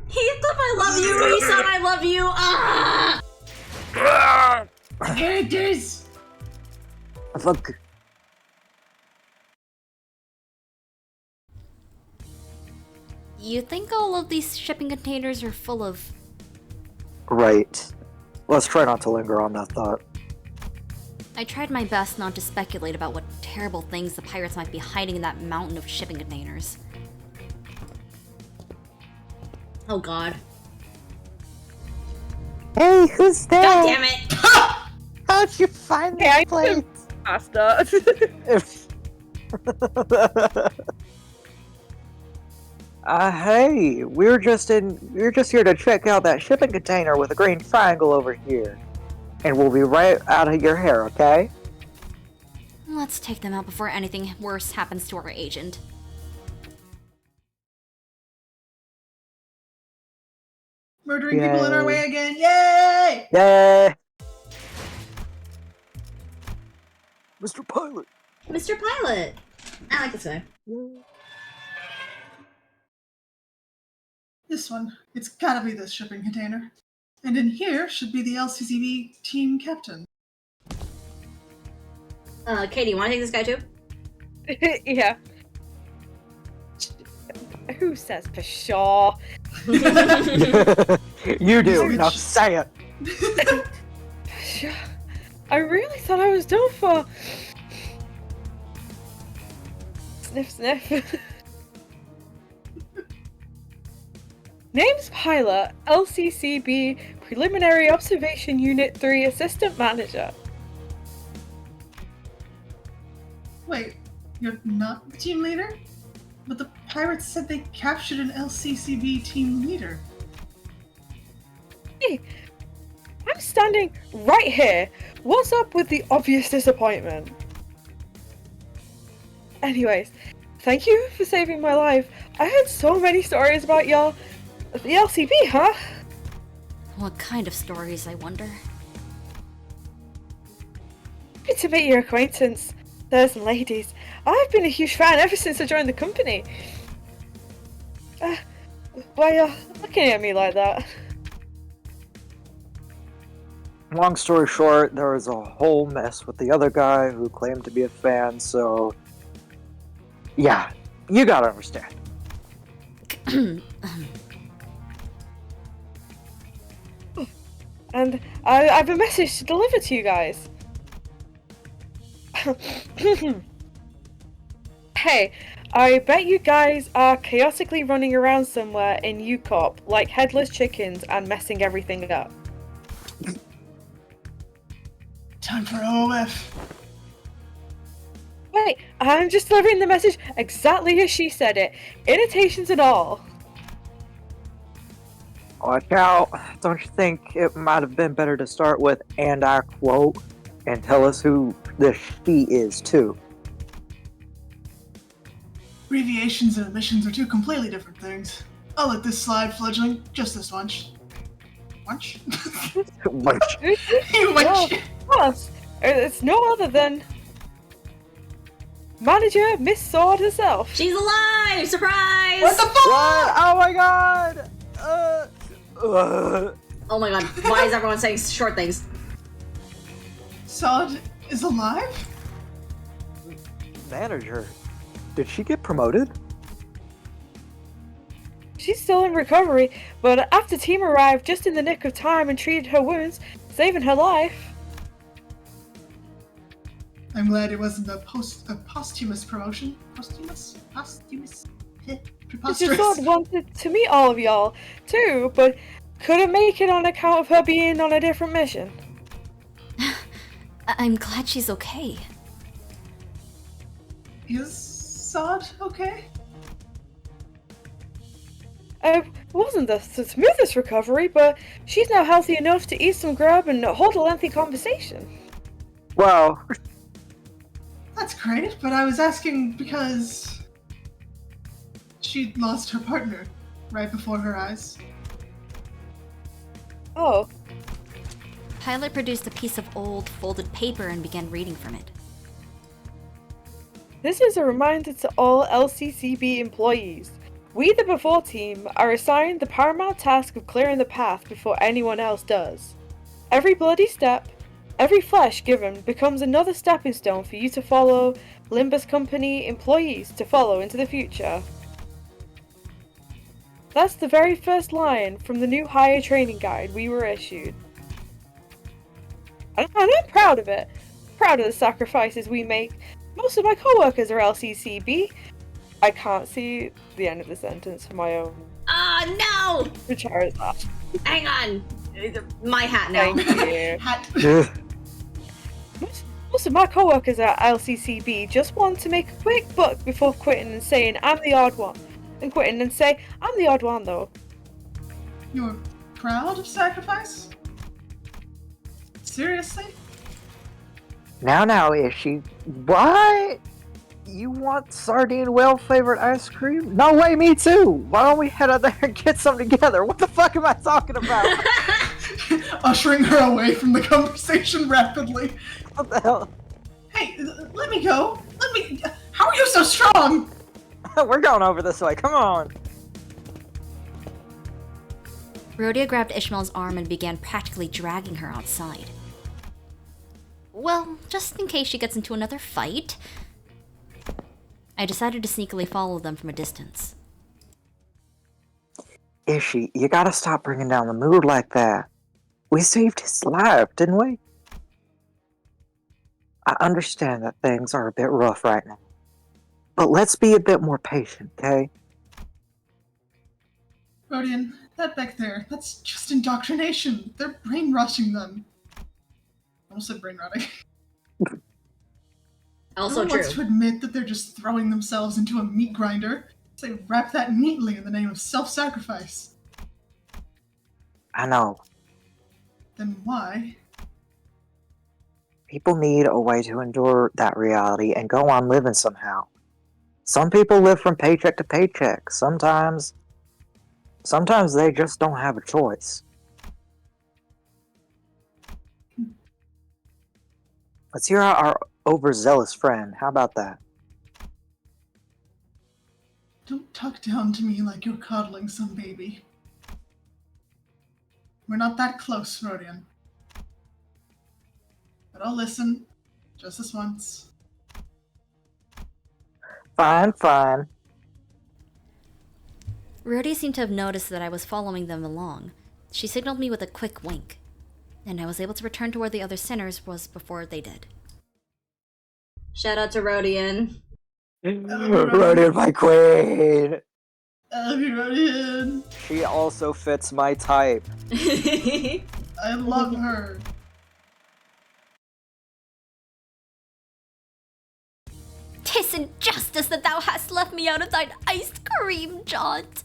Heathcliff, I love you! Isang, I love you! Ah! Characters! Fuck. You think all of these shipping containers are full of... Right. Let's try not to linger on that thought. I tried my best not to speculate about what terrible things the pirates might be hiding in that mountain of shipping containers. Oh god. Hey, who's there? God damn it! How'd you find Hey, I this place? Pasta. Hey, we're just here to check out that shipping container with a green triangle over here. And we'll be right out of your hair, okay? Let's take them out before anything worse happens to our agent. Murdering people in our Yay. way again, yay! Yay! Mr. Pilot! Mr. Pilot! I like this guy. This one. It's gotta be this shipping container. And in here should be the LCCB team captain. Katie, you wanna take this guy too? Yeah. Who says for sure? You do, now say it! Sure. I really thought I was done for. Sniff, sniff. Name's Pilot, LCCB Preliminary Observation Unit 3 Assistant Manager. Wait, you're not the team leader? But the pirates said they captured an LCCB team leader. Hey, I'm standing right here. What's up with the obvious disappointment? Anyways, thank you for saving my life. I heard so many stories about y'all. The LCB, huh? What kind of stories, I wonder? Good to meet your acquaintance, sirs and ladies. I've been a huge fan ever since I joined the company. Why you're looking at me like that? Long story short, there was a whole mess with the other guy who claimed to be a fan, so... Yeah, you gotta understand. And I have a message to deliver to you guys. Hey, I bet you guys are chaotically running around somewhere in UCOP like headless chickens and messing everything up. Time for OF. Wait, I'm just delivering the message exactly as she said it. Annotations and all. Watch out. Don't you think it might have been better to start with, and I quote, and tell us who the she is, too? Abbreviations and omissions are two completely different things. I'll let this slide, fledgling. Just this once. Once? Like, You Well, wench! of course. It's no other than manager Miss Sword herself. She's alive! Surprise! What the fuck? what? Oh my god! Oh my god, why is everyone saying short things? Sod is alive? Manager, did she get promoted? She's still in recovery, but after team arrived just in the nick of time and treated her wounds, saving her life. I'm glad it wasn't a posthumous promotion. Posthumous? Mr. Preposterous. Sword wanted to meet all of y'all, too, but couldn't make it on account of her being on a different mission. I'm glad she's okay. Is Sod okay? It wasn't the smoothest recovery, but she's now healthy enough to eat some grub and hold a lengthy conversation. Well, That's great, but I was asking because she lost her partner right before her eyes. Oh, Tyler produced a piece of old, folded paper and began reading from it. this is a reminder to all LCCB employees. We, the Before team, are assigned the paramount task of clearing the path before anyone else does. Every bloody step, every flesh given becomes another stepping stone for you to follow, Limbus Company employees to follow into the future. That's the very first line from the new hire training guide we were issued. And I'm proud of it. Proud of the sacrifices we make. Most of my coworkers are LCCB. I can't see the end of the sentence for my own. Oh no! Which is that? Hang on! My hat now. Thank you. Hat. Most of my coworkers at LCCB just want to make a quick buck before quitting and saying I'm the odd one. And quitting and say I'm the odd one though. You're proud of sacrifice? Seriously? now, is she? What? You want sardine well-flavored ice cream? No way, me too! Why don't we head out there and get some together? What the fuck am I talking about? Ushering her away from the conversation rapidly. What the hell? Hey, let me go. How are you so strong? We're going over this way, come on! Rhodia grabbed Ishmael's arm and began practically dragging her outside. Well, just in case she gets into another fight, I decided to sneakily follow them from a distance. Ishi, you gotta stop bringing down the mood like that. We saved his life, didn't we? I understand that things are a bit rough right now. But let's be a bit more patient, okay? Rodian, that back there, that's just indoctrination. They're brainwashing them. I almost said brainrotting. Also No one true. wants to admit that they're just throwing themselves into a meat grinder. So they wrap that neatly in the name of self-sacrifice. I know. Then why? People need a way to endure that reality and go on living somehow. Some people live from paycheck to paycheck. Sometimes they just don't have a choice. Let's hear our overzealous friend. How about that? Don't talk down to me like you're coddling some baby. We're not that close, Rodian. But I'll listen. Just this once. Fine. Rhodia seemed to have noticed that I was following them along. She signaled me with a quick wink, and I was able to return to where the other sinners was before they did. Shout out to Rodian. Rodian, my queen! I love you, Rodian. She also fits my type. I love her. 'Tis injustice that thou hast left me out of thine iced cream, jaunt.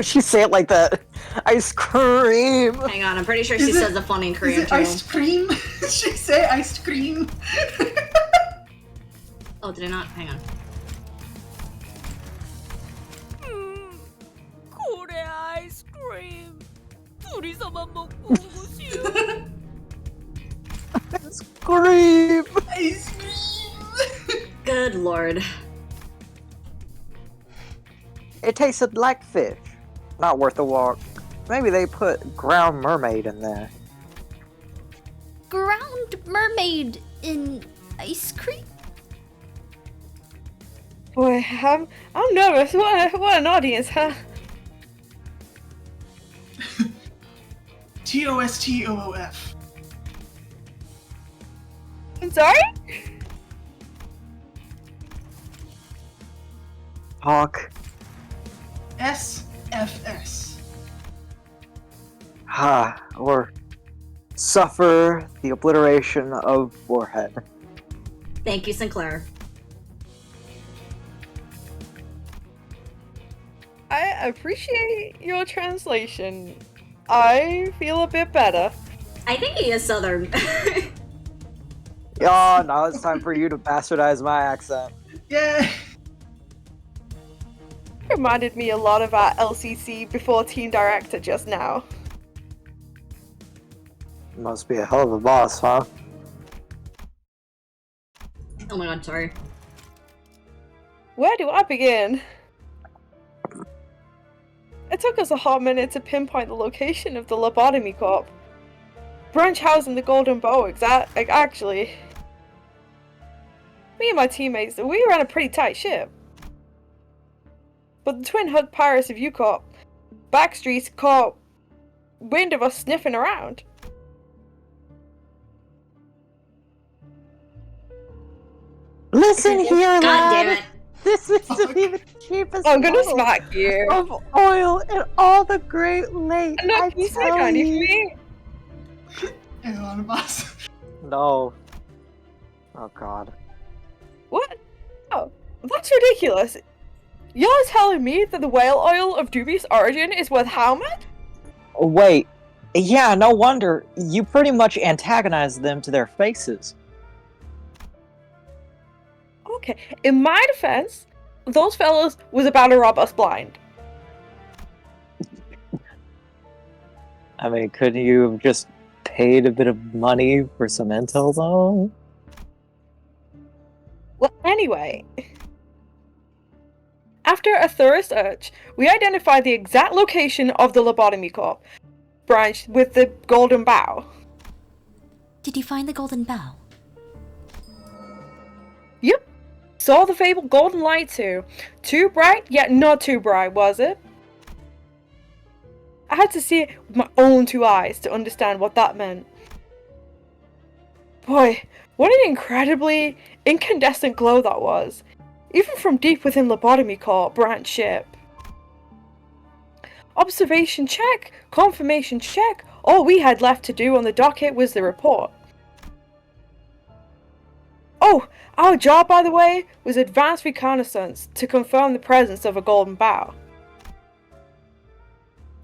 She say it like that. Ice cream. Hang on, I'm pretty sure she Is it- says the funny in Is Korean it too. iced cream? She say iced cream. Oh, did I not? Hang on. 그래 아이스크림. 둘이서만 먹고 오고 싶어. Ice cream. Ice cream. Good lord. It tasted like fish. Not worth a walk. Maybe they put ground mermaid in there. Ground mermaid in ice cream? Boy, I'm nervous. What an audience, huh? TOSTOOF. I'm sorry? Talk. SFS. Or suffer the obliteration of forehead. Thank you, Sinclair. I appreciate your translation. I feel a bit better. I think he is Southern. Oh, now it's time for you to bastardize my accent. Yeah. Reminded me a lot of our LCC before Team Director just now. Must be a hell of a boss, huh? Oh my god, sorry. Where do I begin? It took us a hot minute to pinpoint the location of the lobotomy corp. Branch house in the Golden Bow, actually. Me and my teammates, we ran a pretty tight ship. But the twin hug pirates of U-Corp, Backstreets caught wind of us sniffing around. Listen here, God lad. damn it. This isn't even the cheapest I'm gonna bottle smack you. of oil in all the Great Lakes. No, I you said tell candy you. for me. Hang on, boss. No. Oh god. What? Oh, that's ridiculous. You're telling me that the whale oil of dubious origin is worth how much? Oh, wait. Yeah, no wonder. You pretty much antagonized them to their faces. Okay, in my defense, those fellas was about to rob us blind. I mean, couldn't you have just paid a bit of money for some intel, though? Well, anyway. After a thorough search, we identified the exact location of the lobotomy corp, branch with the golden bow. Did you find the golden bow? Yep. Saw the fabled golden light too. Too bright, yet not too bright, was it? I had to see it with my own two eyes to understand what that meant. Boy, what an incredibly incandescent glow that was. Even from deep within Lobotomy Corp branch ship. Observation check, confirmation check. All we had left to do on the docket was the report. Oh, our job, by the way, was advanced reconnaissance to confirm the presence of a golden bow.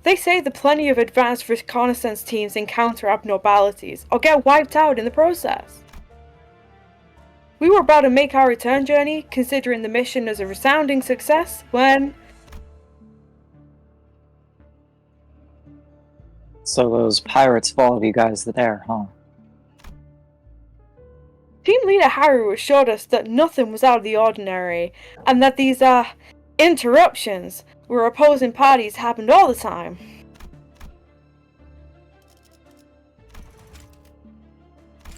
They say that plenty of advanced reconnaissance teams encounter abnormalities or get wiped out in the process. We were about to make our return journey, considering the mission as a resounding success, when... So those pirates followed you guys there, huh? Team leader Haru assured us that nothing was out of the ordinary, and that these, interruptions where opposing parties happened all the time.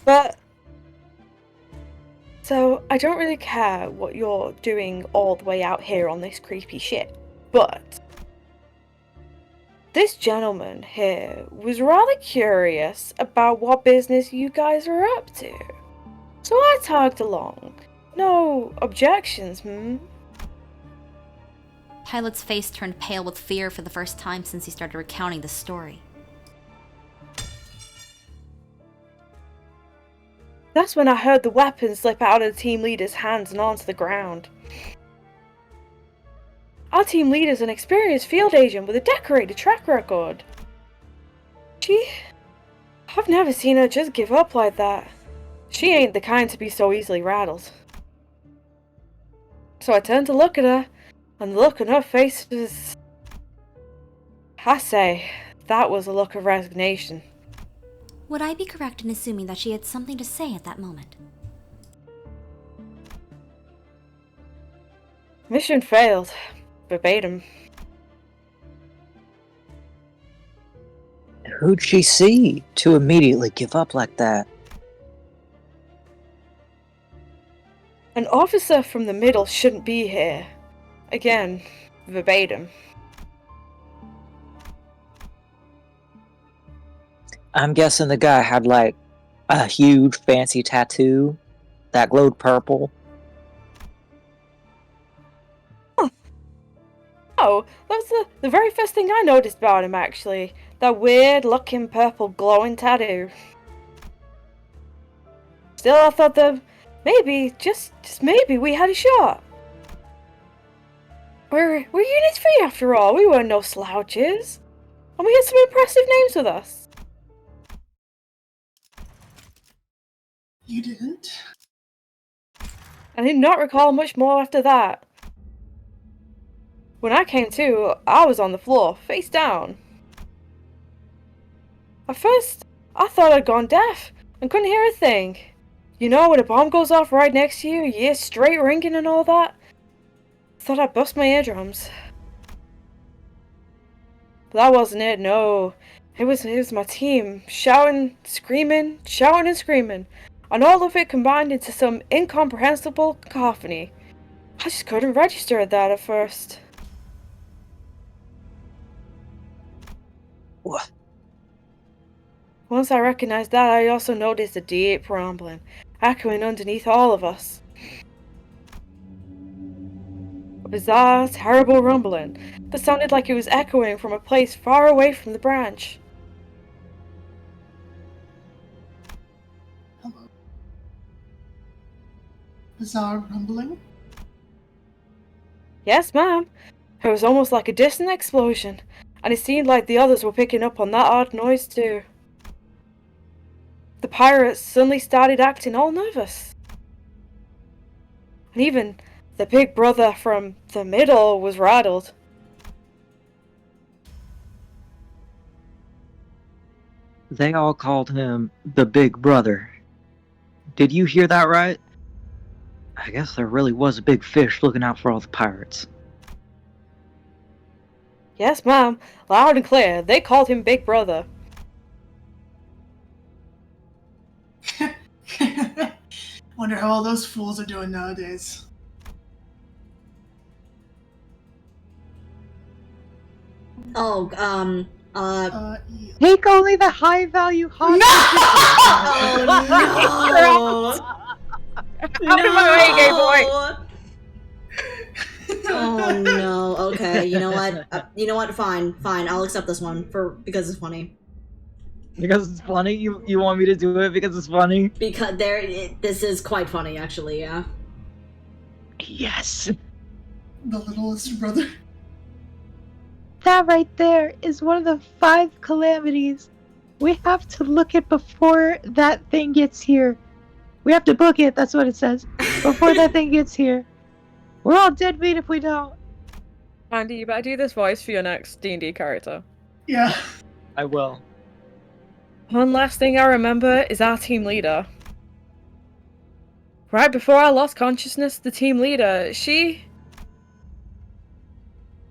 But... So, I don't really care what you're doing all the way out here on this creepy ship, but... This gentleman here was rather curious about what business you guys were up to. So I tagged along. No objections, Pilot's face turned pale with fear for the first time since he started recounting the story. That's when I heard the weapon slip out of the team leader's hands and onto the ground. Our team leader's an experienced field agent with a decorated track record. I've never seen her just give up like that. She ain't the kind to be so easily rattled. So I turned to look at her, and the look on her face was... I say, that was a look of resignation. Would I be correct in assuming that she had something to say at that moment? Mission failed. Verbatim. Who'd she see to immediately give up like that? An officer from the middle shouldn't be here. Again, verbatim. I'm guessing the guy had, like, a huge fancy tattoo that glowed purple. Oh, that was the very first thing I noticed about him, actually. That weird-looking purple glowing tattoo. Still, I thought that maybe, just maybe, we had a shot. We're Unit 3 after all, we weren't no slouches. And we had some impressive names with us. You didn't? I did not recall much more after that. When I came to, I was on the floor, face down. At first, I thought I'd gone deaf and couldn't hear a thing. You know, when a bomb goes off right next to you, you hear straight ringing and all that? Thought I'd bust my eardrums. But that wasn't it, no. It was my team, shouting, screaming, shouting and screaming. And all of it combined into some incomprehensible cacophony. I just couldn't register that at first. What? Once I recognized that, I also noticed a deep rumbling, echoing underneath all of us. A bizarre, terrible rumbling that sounded like it was echoing from a place far away from the branch. Hello. Bizarre rumbling? Yes, ma'am. It was almost like a distant explosion, and it seemed like the others were picking up on that odd noise too. The pirates suddenly started acting all nervous. And even the big brother from the middle was rattled. They all called him the Big Brother. Did you hear that right? I guess there really was a big fish looking out for all the pirates. Yes, ma'am. Loud and clear. They called him Big Brother. Wonder how all those fools are doing nowadays. Oh, Yeah. Take only the high value hot. Oh no! Out of my way, gay boy! Oh no. Okay. You know what? You know what? Fine. I'll accept this one because it's funny. Because it's funny? You want me to do it because it's funny? Because this is quite funny, actually. Yeah. Yes. The littlest brother. That right there is one of the 5 calamities we have to look at before that thing gets here. We have to book it, that's what it says. Before that thing gets here. We're all dead meat if we don't. Andy, you better do this voice for your next D&D character. Yeah. I will. One last thing I remember is our team leader. Right before I lost consciousness, the team leader, she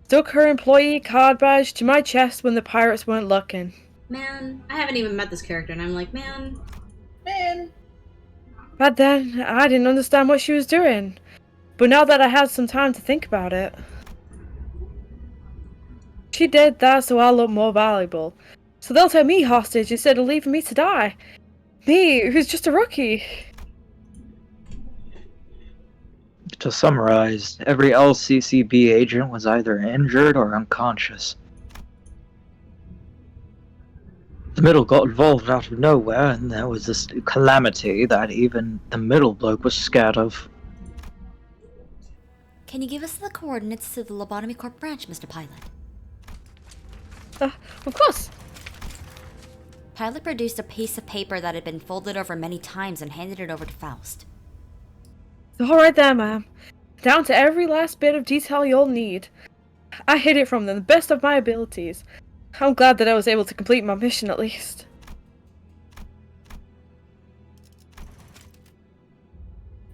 stuck her employee card badge to my chest when the pirates weren't looking. Man, I haven't even met this character, and I'm like, man. Back then, I didn't understand what she was doing. But now that I had some time to think about it, she did that so I'll look more valuable. So they'll take me hostage instead of leaving me to die. Me, who's just a rookie. To summarize, every LCCB agent was either injured or unconscious. The middle got involved out of nowhere, and there was this calamity that even the middle bloke was scared of. Can you give us the coordinates to the Lobotomy Corp branch, Mr. Pilot? Of course. Pilot produced a piece of paper that had been folded over many times and handed it over to Faust. All right there, ma'am. Down to every last bit of detail you'll need. I hid it from them the best of my abilities. I'm glad that I was able to complete my mission at least.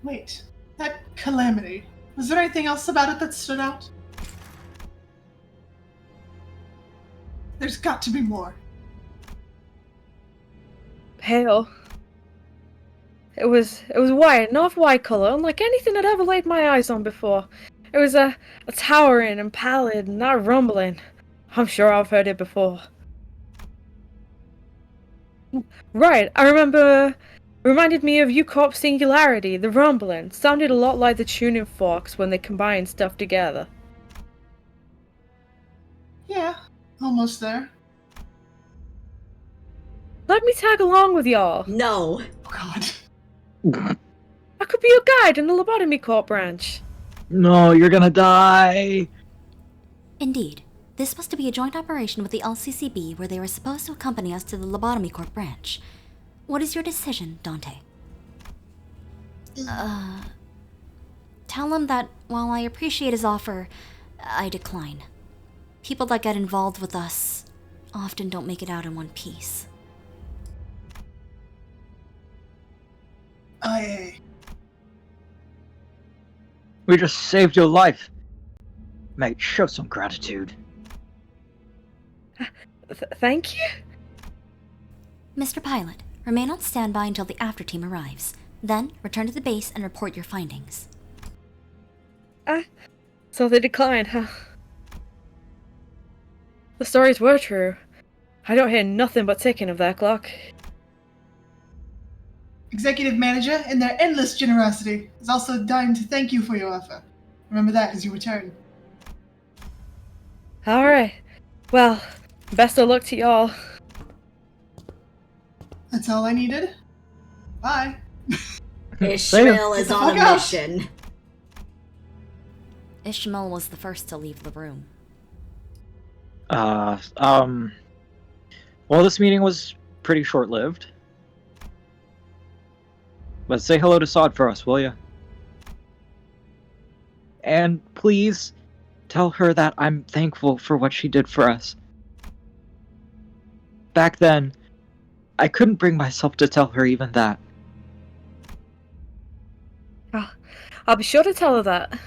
Wait, that calamity. Was there anything else about it that stood out? There's got to be more. Pale. It was white, not of white color, unlike anything I'd ever laid my eyes on before. It was a towering and pallid and not rumbling. I'm sure I've heard it before. Right, I remember. Reminded me of U-Corp Singularity, the rumbling. Sounded a lot like the tuning forks when they combined stuff together. Yeah, almost there. Let me tag along with y'all. No. Oh god. I could be your guide in the Lobotomy Corp branch. No, you're gonna die! Indeed, this was to be a joint operation with the LCCB where they were supposed to accompany us to the Lobotomy Corp branch. What is your decision, Dante? Tell him that while I appreciate his offer, I decline. People that get involved with us often don't make it out in one piece. Aye. We just saved your life. Mate, show some gratitude. Thank you? Mr. Pilot, remain on standby until the after team arrives. Then, return to the base and report your findings. So they declined, huh? The stories were true. I don't hear nothing but ticking of that clock. Executive Manager, in their endless generosity, is also dying to thank you for your offer. Remember that as you return. Alright. Well, best of luck to y'all. That's all I needed. Bye. Ishmael is on a Fuck off. mission. Ishmael was the first to leave the room. Well, this meeting was pretty short-lived. But say hello to Sod for us, will ya? And please, tell her that I'm thankful for what she did for us. Back then, I couldn't bring myself to tell her even that. I'll be sure to tell her that.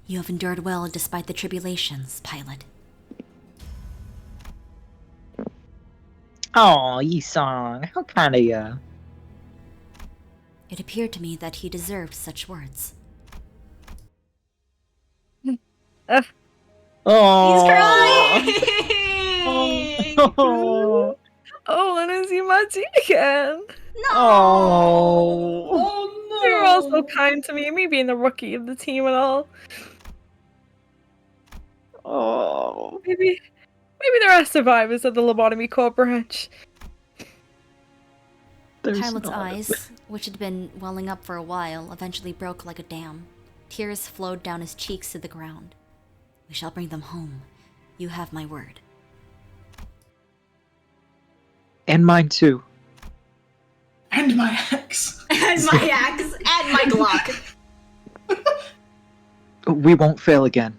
You have endured well despite the tribulations, Pilot. Aw, Yi-song, how kind of ya. It appeared to me that he deserved such words. Oh, He's crying! oh, Oh, and is you my tea again? oh. Oh no! You're all so kind to me being the rookie of the team and all. Oh. Maybe there are survivors of the Lobotomy Corp branch. There's Pilot's not. eyes, which had been welling up for a while, eventually broke like a dam. Tears flowed down his cheeks to the ground. We shall bring them home. You have my word. And mine too. And my axe. And my axe, and my Glock. We won't fail again.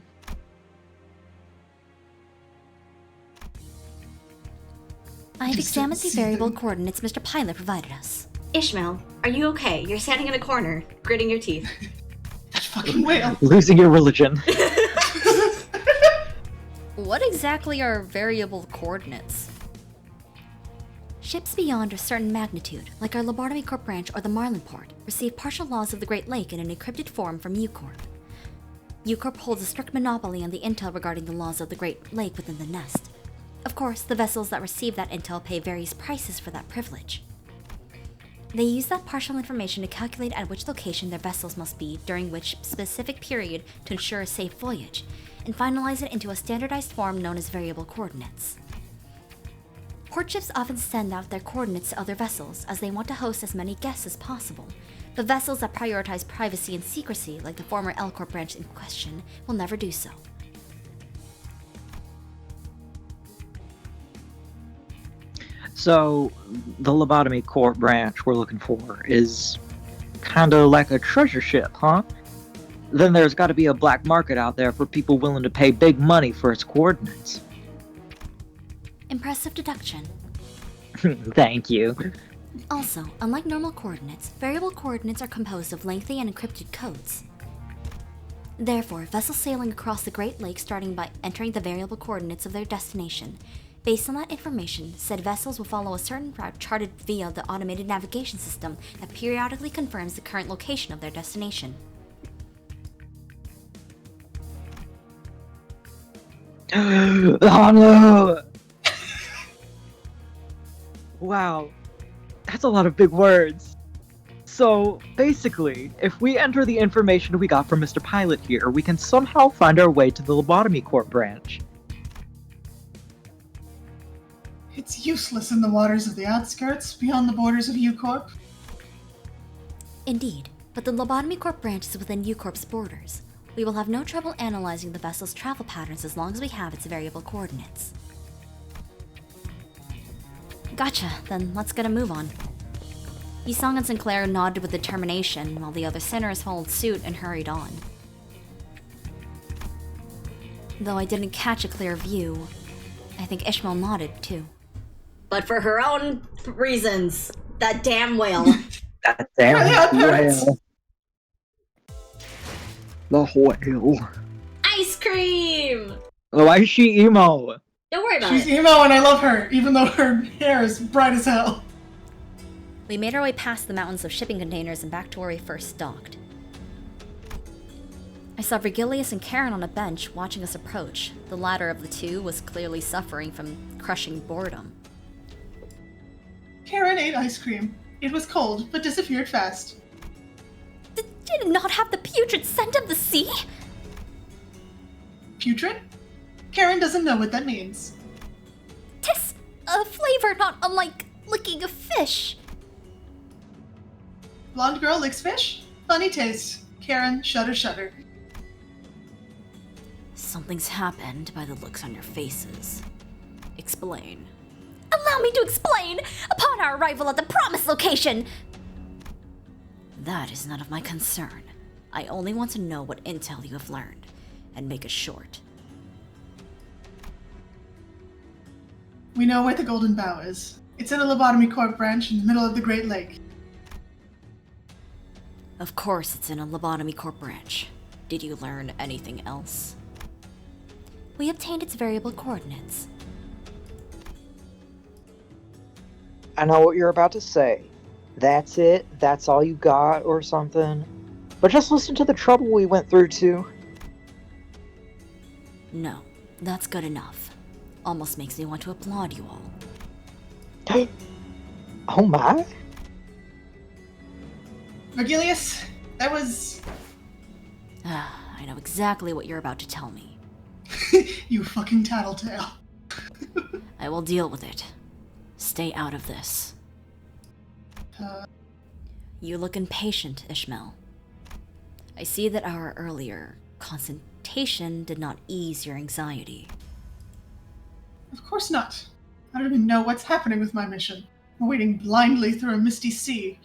I have Just examined the see variable them. coordinates Mr. Pilot provided us. Ishmael, are you okay? You're standing in a corner, gritting your teeth. That fucking whale. Losing your religion. What exactly are variable coordinates? Ships beyond a certain magnitude, like our Lobotomy Corp branch or the Marlin port, receive partial laws of the Great Lake in an encrypted form from U-Corp. U-Corp holds a strict monopoly on the intel regarding the laws of the Great Lake within the nest. Of course, the vessels that receive that intel pay various prices for that privilege. They use that partial information to calculate at which location their vessels must be during which specific period to ensure a safe voyage, and finalize it into a standardized form known as variable coordinates. Port ships often send out their coordinates to other vessels as they want to host as many guests as possible. The vessels that prioritize privacy and secrecy, like the former L Corp branch in question, will never do so. So, the Lobotomy Corps branch we're looking for is kinda like a treasure ship, huh? Then there's gotta be a black market out there for people willing to pay big money for its coordinates. Impressive deduction. Thank you. Also, unlike normal coordinates, variable coordinates are composed of lengthy and encrypted codes. Therefore, vessels sailing across the Great Lakes starting by entering the variable coordinates of their destination. Based on that information, said vessels will follow a certain route charted via the automated navigation system that periodically confirms the current location of their destination. Oh no! Wow, that's a lot of big words. So, basically, if we enter the information we got from Mr. Pilot here, we can somehow find our way to the Lobotomy Corp branch. It's useless in the waters of the outskirts, beyond the borders of U-Corp. Indeed, but the Lobotomy Corp branch is within U-Corp's borders. We will have no trouble analyzing the vessel's travel patterns as long as we have its variable coordinates. Gotcha, then let's get a move on. Yisong and Sinclair nodded with determination, while the other sinners followed suit and hurried on. Though I didn't catch a clear view, I think Ishmael nodded too. But for her own reasons. That damn whale. That damn Yeah, parrots. whale. The whale. Ice cream! Oh, why is she emo? Don't worry about She's it. emo and I love her, even though her hair is bright as hell. We made our way past the mountains of shipping containers and back to where we first docked. I saw Virgilius and Karen on a bench watching us approach. The latter of the two was clearly suffering from crushing boredom. Karen ate ice cream. It was cold, but disappeared fast. Did it not have the putrid scent of the sea? Putrid? Karen doesn't know what that means. 'Tis a flavor not unlike licking a fish. Blonde girl licks fish? Funny taste. Karen, shudder, shudder. Something's happened by the looks on your faces. Explain. Allow me to explain! Upon our arrival at the promised location! That is none of my concern. I only want to know what intel you have learned, and make it short. We know where the Golden Bow is. It's in a Lobotomy Corp branch in the middle of the Great Lake. Of course it's in a Lobotomy Corp branch. Did you learn anything else? We obtained its variable coordinates. I know what you're about to say. That's it? That's all you got, or something? But just listen to the trouble we went through, too. No, that's good enough. Almost makes me want to applaud you all. Oh my? Virgilius, that was... I know exactly what you're about to tell me. You fucking tattletale. I will deal with it. Stay out of this. You look impatient, Ishmael. I see that our earlier consultation did not ease your anxiety. Of course not. I don't even know what's happening with my mission. We're wading blindly through a misty sea.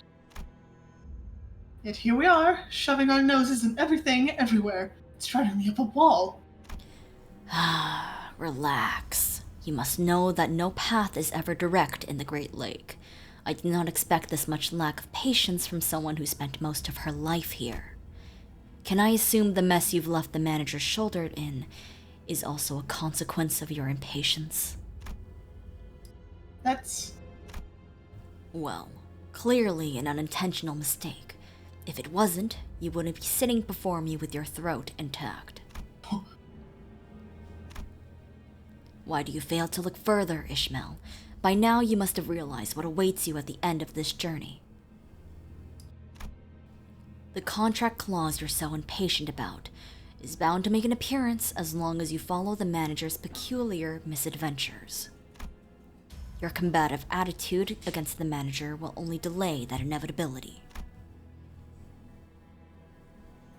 Yet here we are, shoving our noses in everything, everywhere. It's driving me up a wall. Relax. You must know that no path is ever direct in the Great Lake. I did not expect this much lack of patience from someone who spent most of her life here. Can I assume the mess you've left the manager shouldered in is also a consequence of your impatience? That's... Well, clearly an unintentional mistake. If it wasn't, you wouldn't be sitting before me with your throat intact. Why do you fail to look further, Ishmael? By now you must have realized what awaits you at the end of this journey. The contract clause you're so impatient about is bound to make an appearance as long as you follow the manager's peculiar misadventures. Your combative attitude against the manager will only delay that inevitability.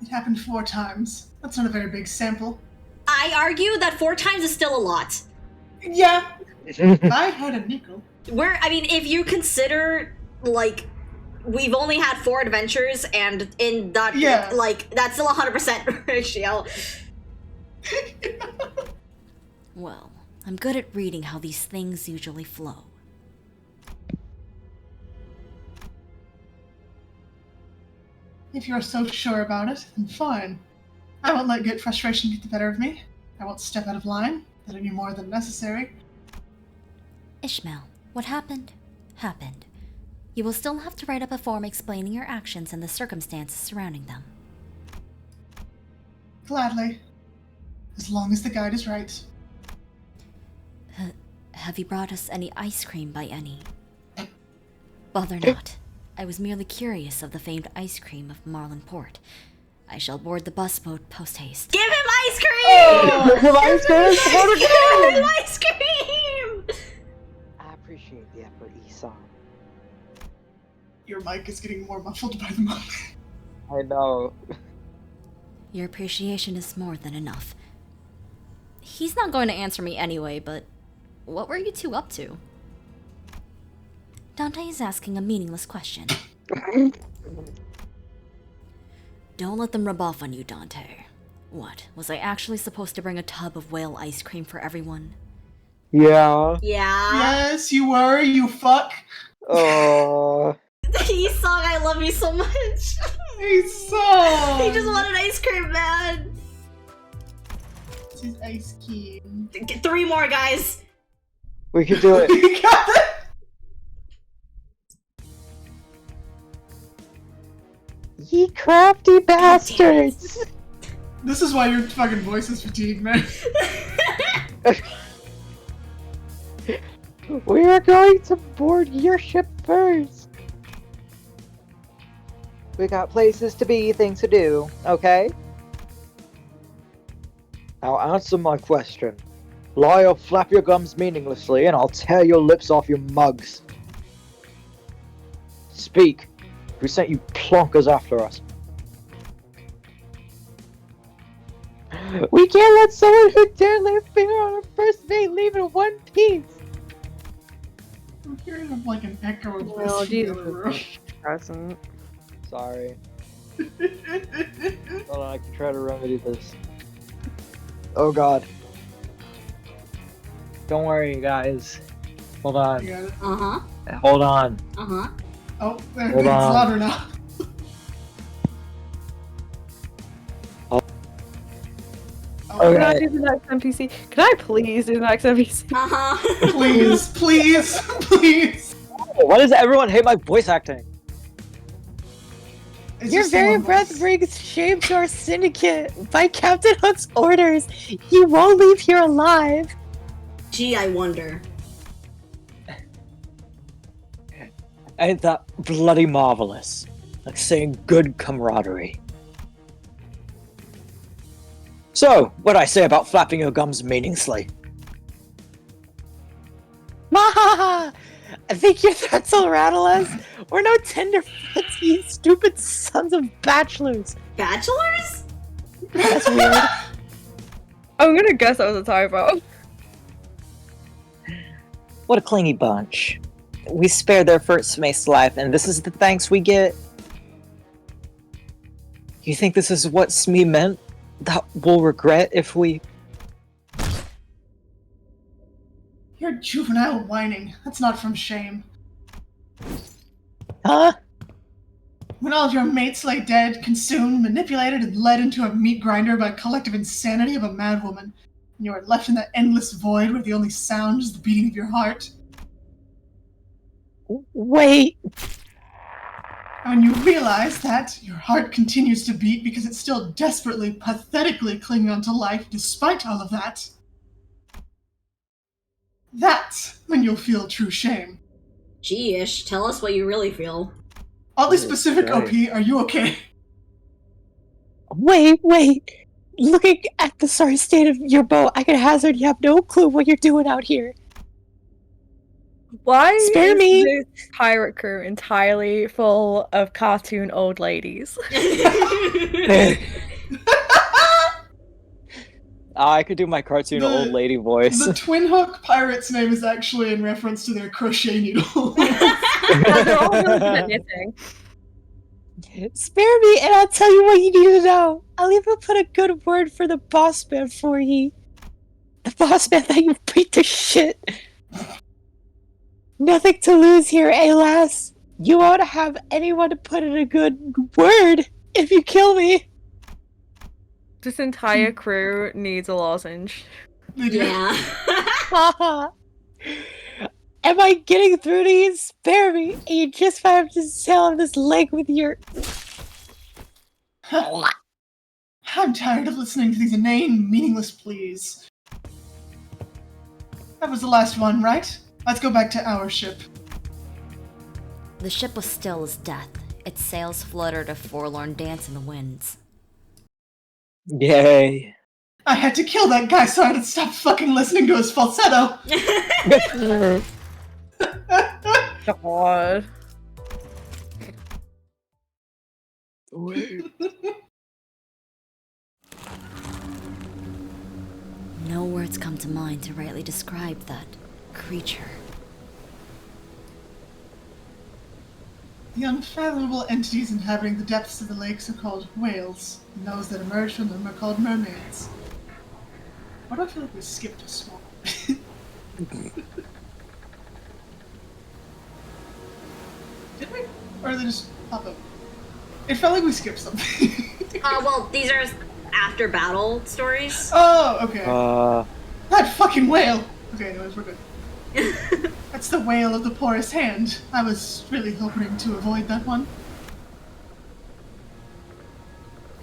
It happened 4 times. That's not a very big sample. I argue that 4 times is still a lot. Yeah. I had a nickel. If you consider, like, we've only had 4 adventures, and in that, Yeah. like, that's still 100% ratio. Well, I'm good at reading how these things usually flow. If you're so sure about it, then fine. I won't let frustration get the better of me. I won't step out of line, not any more than necessary. Ishmael, what happened, happened. You will still have to write up a form explaining your actions and the circumstances surrounding them. Gladly. As long as the guide is right. Have you brought us any ice cream by any? Bother not. I was merely curious of the famed ice cream of Marlin Port. I shall board the bus boat post-haste. Give him ice cream! Give him ice cream! Give him ice cream! I appreciate the effort, Esau. Your mic is getting more muffled by the moment. I know. Your appreciation is more than enough. He's not going to answer me anyway, but what were you two up to? Dante is asking a meaningless question. Don't let them rub off on you, Dante. What, was I actually supposed to bring a tub of whale ice cream for everyone? Yeah. Yeah. Yes, you were, you fuck. Oh. Esong, I love you so much. Esong! He just wanted ice cream, man. This is ice cream. 3 more, guys. We could do it. You got it! Ye crafty bastards! This is why your fucking voice is fatigued, man. We are going to board your ship first. We got places to be, things to do, okay? Now answer my question. Lie or flap your gums meaninglessly, and I'll tear your lips off your mugs. Speak. Who sent you plonkers after us? We can't let someone who dare lay a finger on our first mate leave in one piece. I'm hearing like an echo of Well, this Jesus. in the room. Present. Sorry. Hold on, I can try to remedy this. Oh god. Don't worry, guys. Hold on. You got it? Uh-huh. Hold on. Uh-huh. Oh, there, Hold it's on. louder now. Oh. Oh, Can I Okay. do the next NPC? Can I please do the next NPC? Uh-huh. Please, please, please. Why does everyone hate my voice acting? Is Your there very someone breath else? brings shame to our syndicate. By Captain Hunt's orders, he won't leave here alive. Gee, I wonder. Ain't that bloody marvelous? Like saying good camaraderie. So, what'd I say about flapping your gums meaninglessly? Mahaha! I think your threats will rattle us. We're no tenderfoots, you stupid sons of bachelors. Bachelors? That's weird. I'm gonna guess that was a typo. What a clingy bunch. We spared their first mate's life, and this is the thanks we get? You think this is what Smee meant? That we'll regret if we... You're juvenile whining. That's not from shame. Huh? When all of your mates lay dead, consumed, manipulated, and led into a meat grinder by collective insanity of a madwoman, and you are left in that endless void where the only sound is the beating of your heart, Wait, and you realize that your heart continues to beat because it's still desperately, pathetically clinging onto life despite all of that, that's when you'll feel true shame. Gee-ish, tell us what you really feel. Oddly specific, right. OP, are you okay? wait. Looking at the sorry state of your boat, I can hazard you have no clue what you're doing out here. Why Spare is me. this pirate crew entirely full of cartoon old ladies? I could do my cartoon old lady voice. The Twin Hook pirate's name is actually in reference to their crochet needle. Oh, they're all really good at knitting. Spare me, and I'll tell you what you need to know. I'll even put a good word for the boss man for ye. The boss man that you beat to shit. Nothing to lose here, alas. You won't have anyone to put in a good word if you kill me. This entire crew needs a lozenge. Yeah. Haha. Am I getting through to you? Spare me, and you just might have to sail on this lake with your... I'm tired of listening to these inane, meaningless pleas. That was the last one, right? Let's go back to our ship. The ship was still as death. Its sails fluttered a forlorn dance in the winds. Yay. I had to kill that guy so I could stop fucking listening to his falsetto. God. No words come to mind to rightly describe that creature. The unfathomable entities inhabiting the depths of the lakes are called whales, and those that emerge from them are called mermaids. Why do I feel like we skipped a small... Did we? Or did they just pop up? It felt like we skipped something. Well, these are after battle stories. Oh, okay. Uh, That fucking whale! Okay, anyways, we're good. That's the whale of the porous hand. I was really hoping to avoid that one.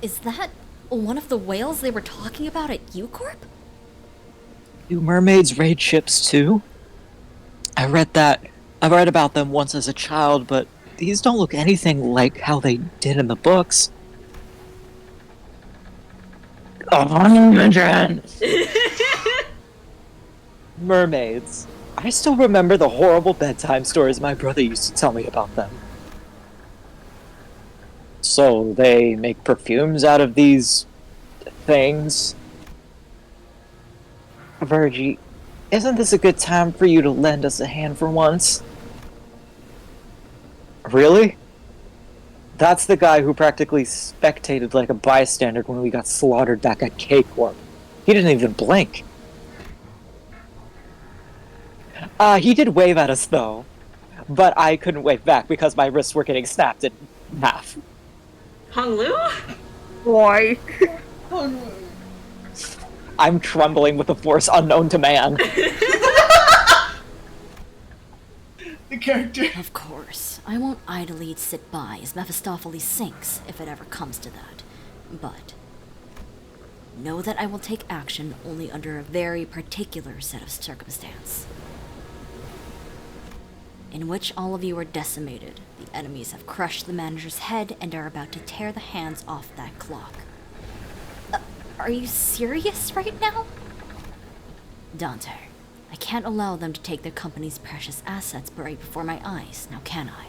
Is that one of the whales they were talking about at U-Corp? do mermaids raid ships too? I read about them once as a child, but these don't look anything like how they did in the books. Mermaids. I still remember the horrible bedtime stories my brother used to tell me about them. So they make perfumes out of these things? Virgie, isn't this a good time for you to lend us a hand for once? Really? That's the guy who practically spectated like a bystander when we got slaughtered back at K-Corp. He didn't even blink. He did wave at us though, but I couldn't wave back because my wrists were getting snapped in half. Hung Lu? Why? Oh no. I'm trembling with a force unknown to man. The character. Of course. I won't idly sit by as Mephistopheles sinks, if it ever comes to that. But know that I will take action only under a very particular set of circumstance, in which all of you are decimated. The enemies have crushed the manager's head and are about to tear the hands off that clock. Are you serious right now? Dante, I can't allow them to take their company's precious assets right before my eyes, now can I?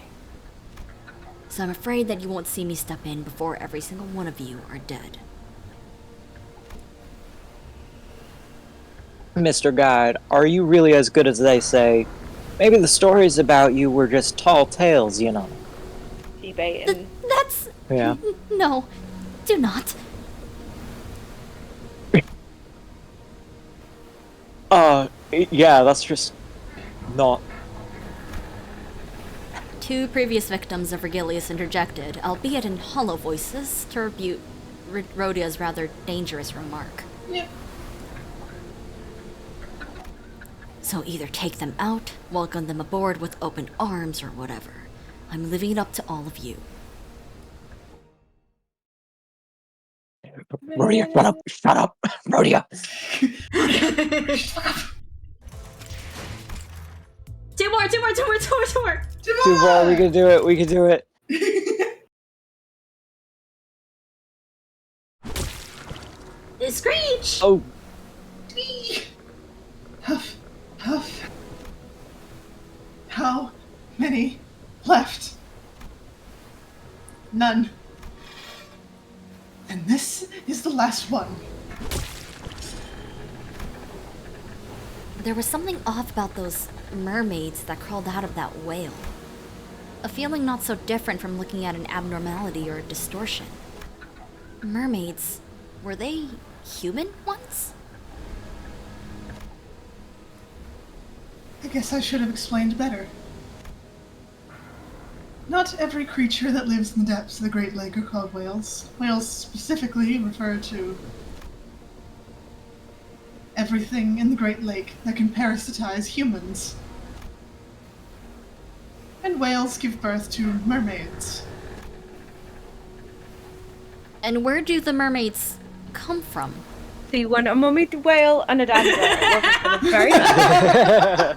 So I'm afraid that you won't see me step in before every single one of you are dead. Mr. Guide, are you really as good as they say? Maybe the stories about you were just tall tales, you know. Debating. That's... Yeah. No, do not. Yeah, that's just not. 2 previous victims of Regilius interjected, albeit in hollow voices, to rebuke Rhodia's rather dangerous remark. Yep. So either take them out, welcome them aboard with open arms, or whatever. I'm leaving it up to all of you. Rhodia, shut up! Shut up! Rhodia! Two more. Too bad, we can do it, we can do it. Screech! Oh, Huff, huff. any left. None. And this is the last one. There was something off about those mermaids that crawled out of that whale. A feeling not so different from looking at an abnormality or a distortion. Mermaids, were they human once? I guess I should have explained better. Not every creature that lives in the depths of the Great Lake are called whales. Whales specifically refer to everything in the Great Lake that can parasitize humans. And whales give birth to mermaids. And where do the mermaids come from? See, when a mummied whale and a daddy whale, it wasn't very nice.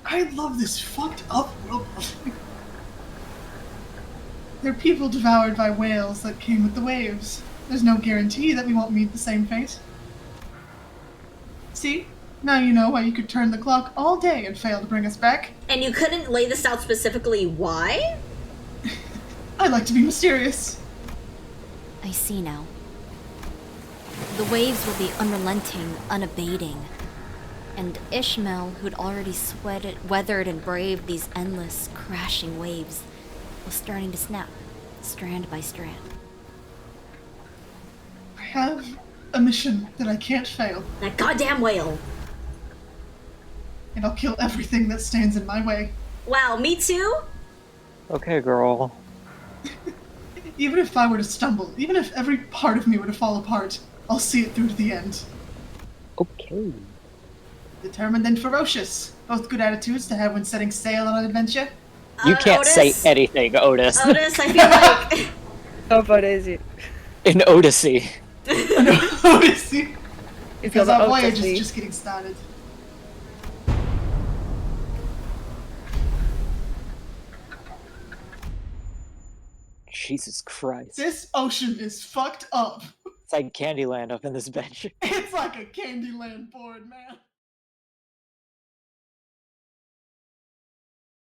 I love this fucked up world. They're people devoured by whales that came with the waves. There's no guarantee that we won't meet the same fate. See? Now you know why you could turn the clock all day and fail to bring us back. And you couldn't lay this out specifically why? I like to be mysterious. I see now. The waves will be unrelenting, unabating. And Ishmael, who'd already weathered and braved these endless, crashing waves, was starting to snap, strand by strand. I have a mission that I can't fail, That goddamn whale. and I'll kill everything that stands in my way. Wow, me too? Okay, girl. Even if I were to stumble, even if every part of me were to fall apart, I'll see it through to the end. Okay. Determined and ferocious. Both good attitudes to have when setting sail on an adventure. You can't Otis? say anything, Otis. Otis, I feel like... How bad is it? In Odyssey. Odyssey. If Because you're our the voyage Odyssey. is just getting started. Jesus Christ. This ocean is fucked up. It's like Candyland up in this bench. It's like a Candyland board, man.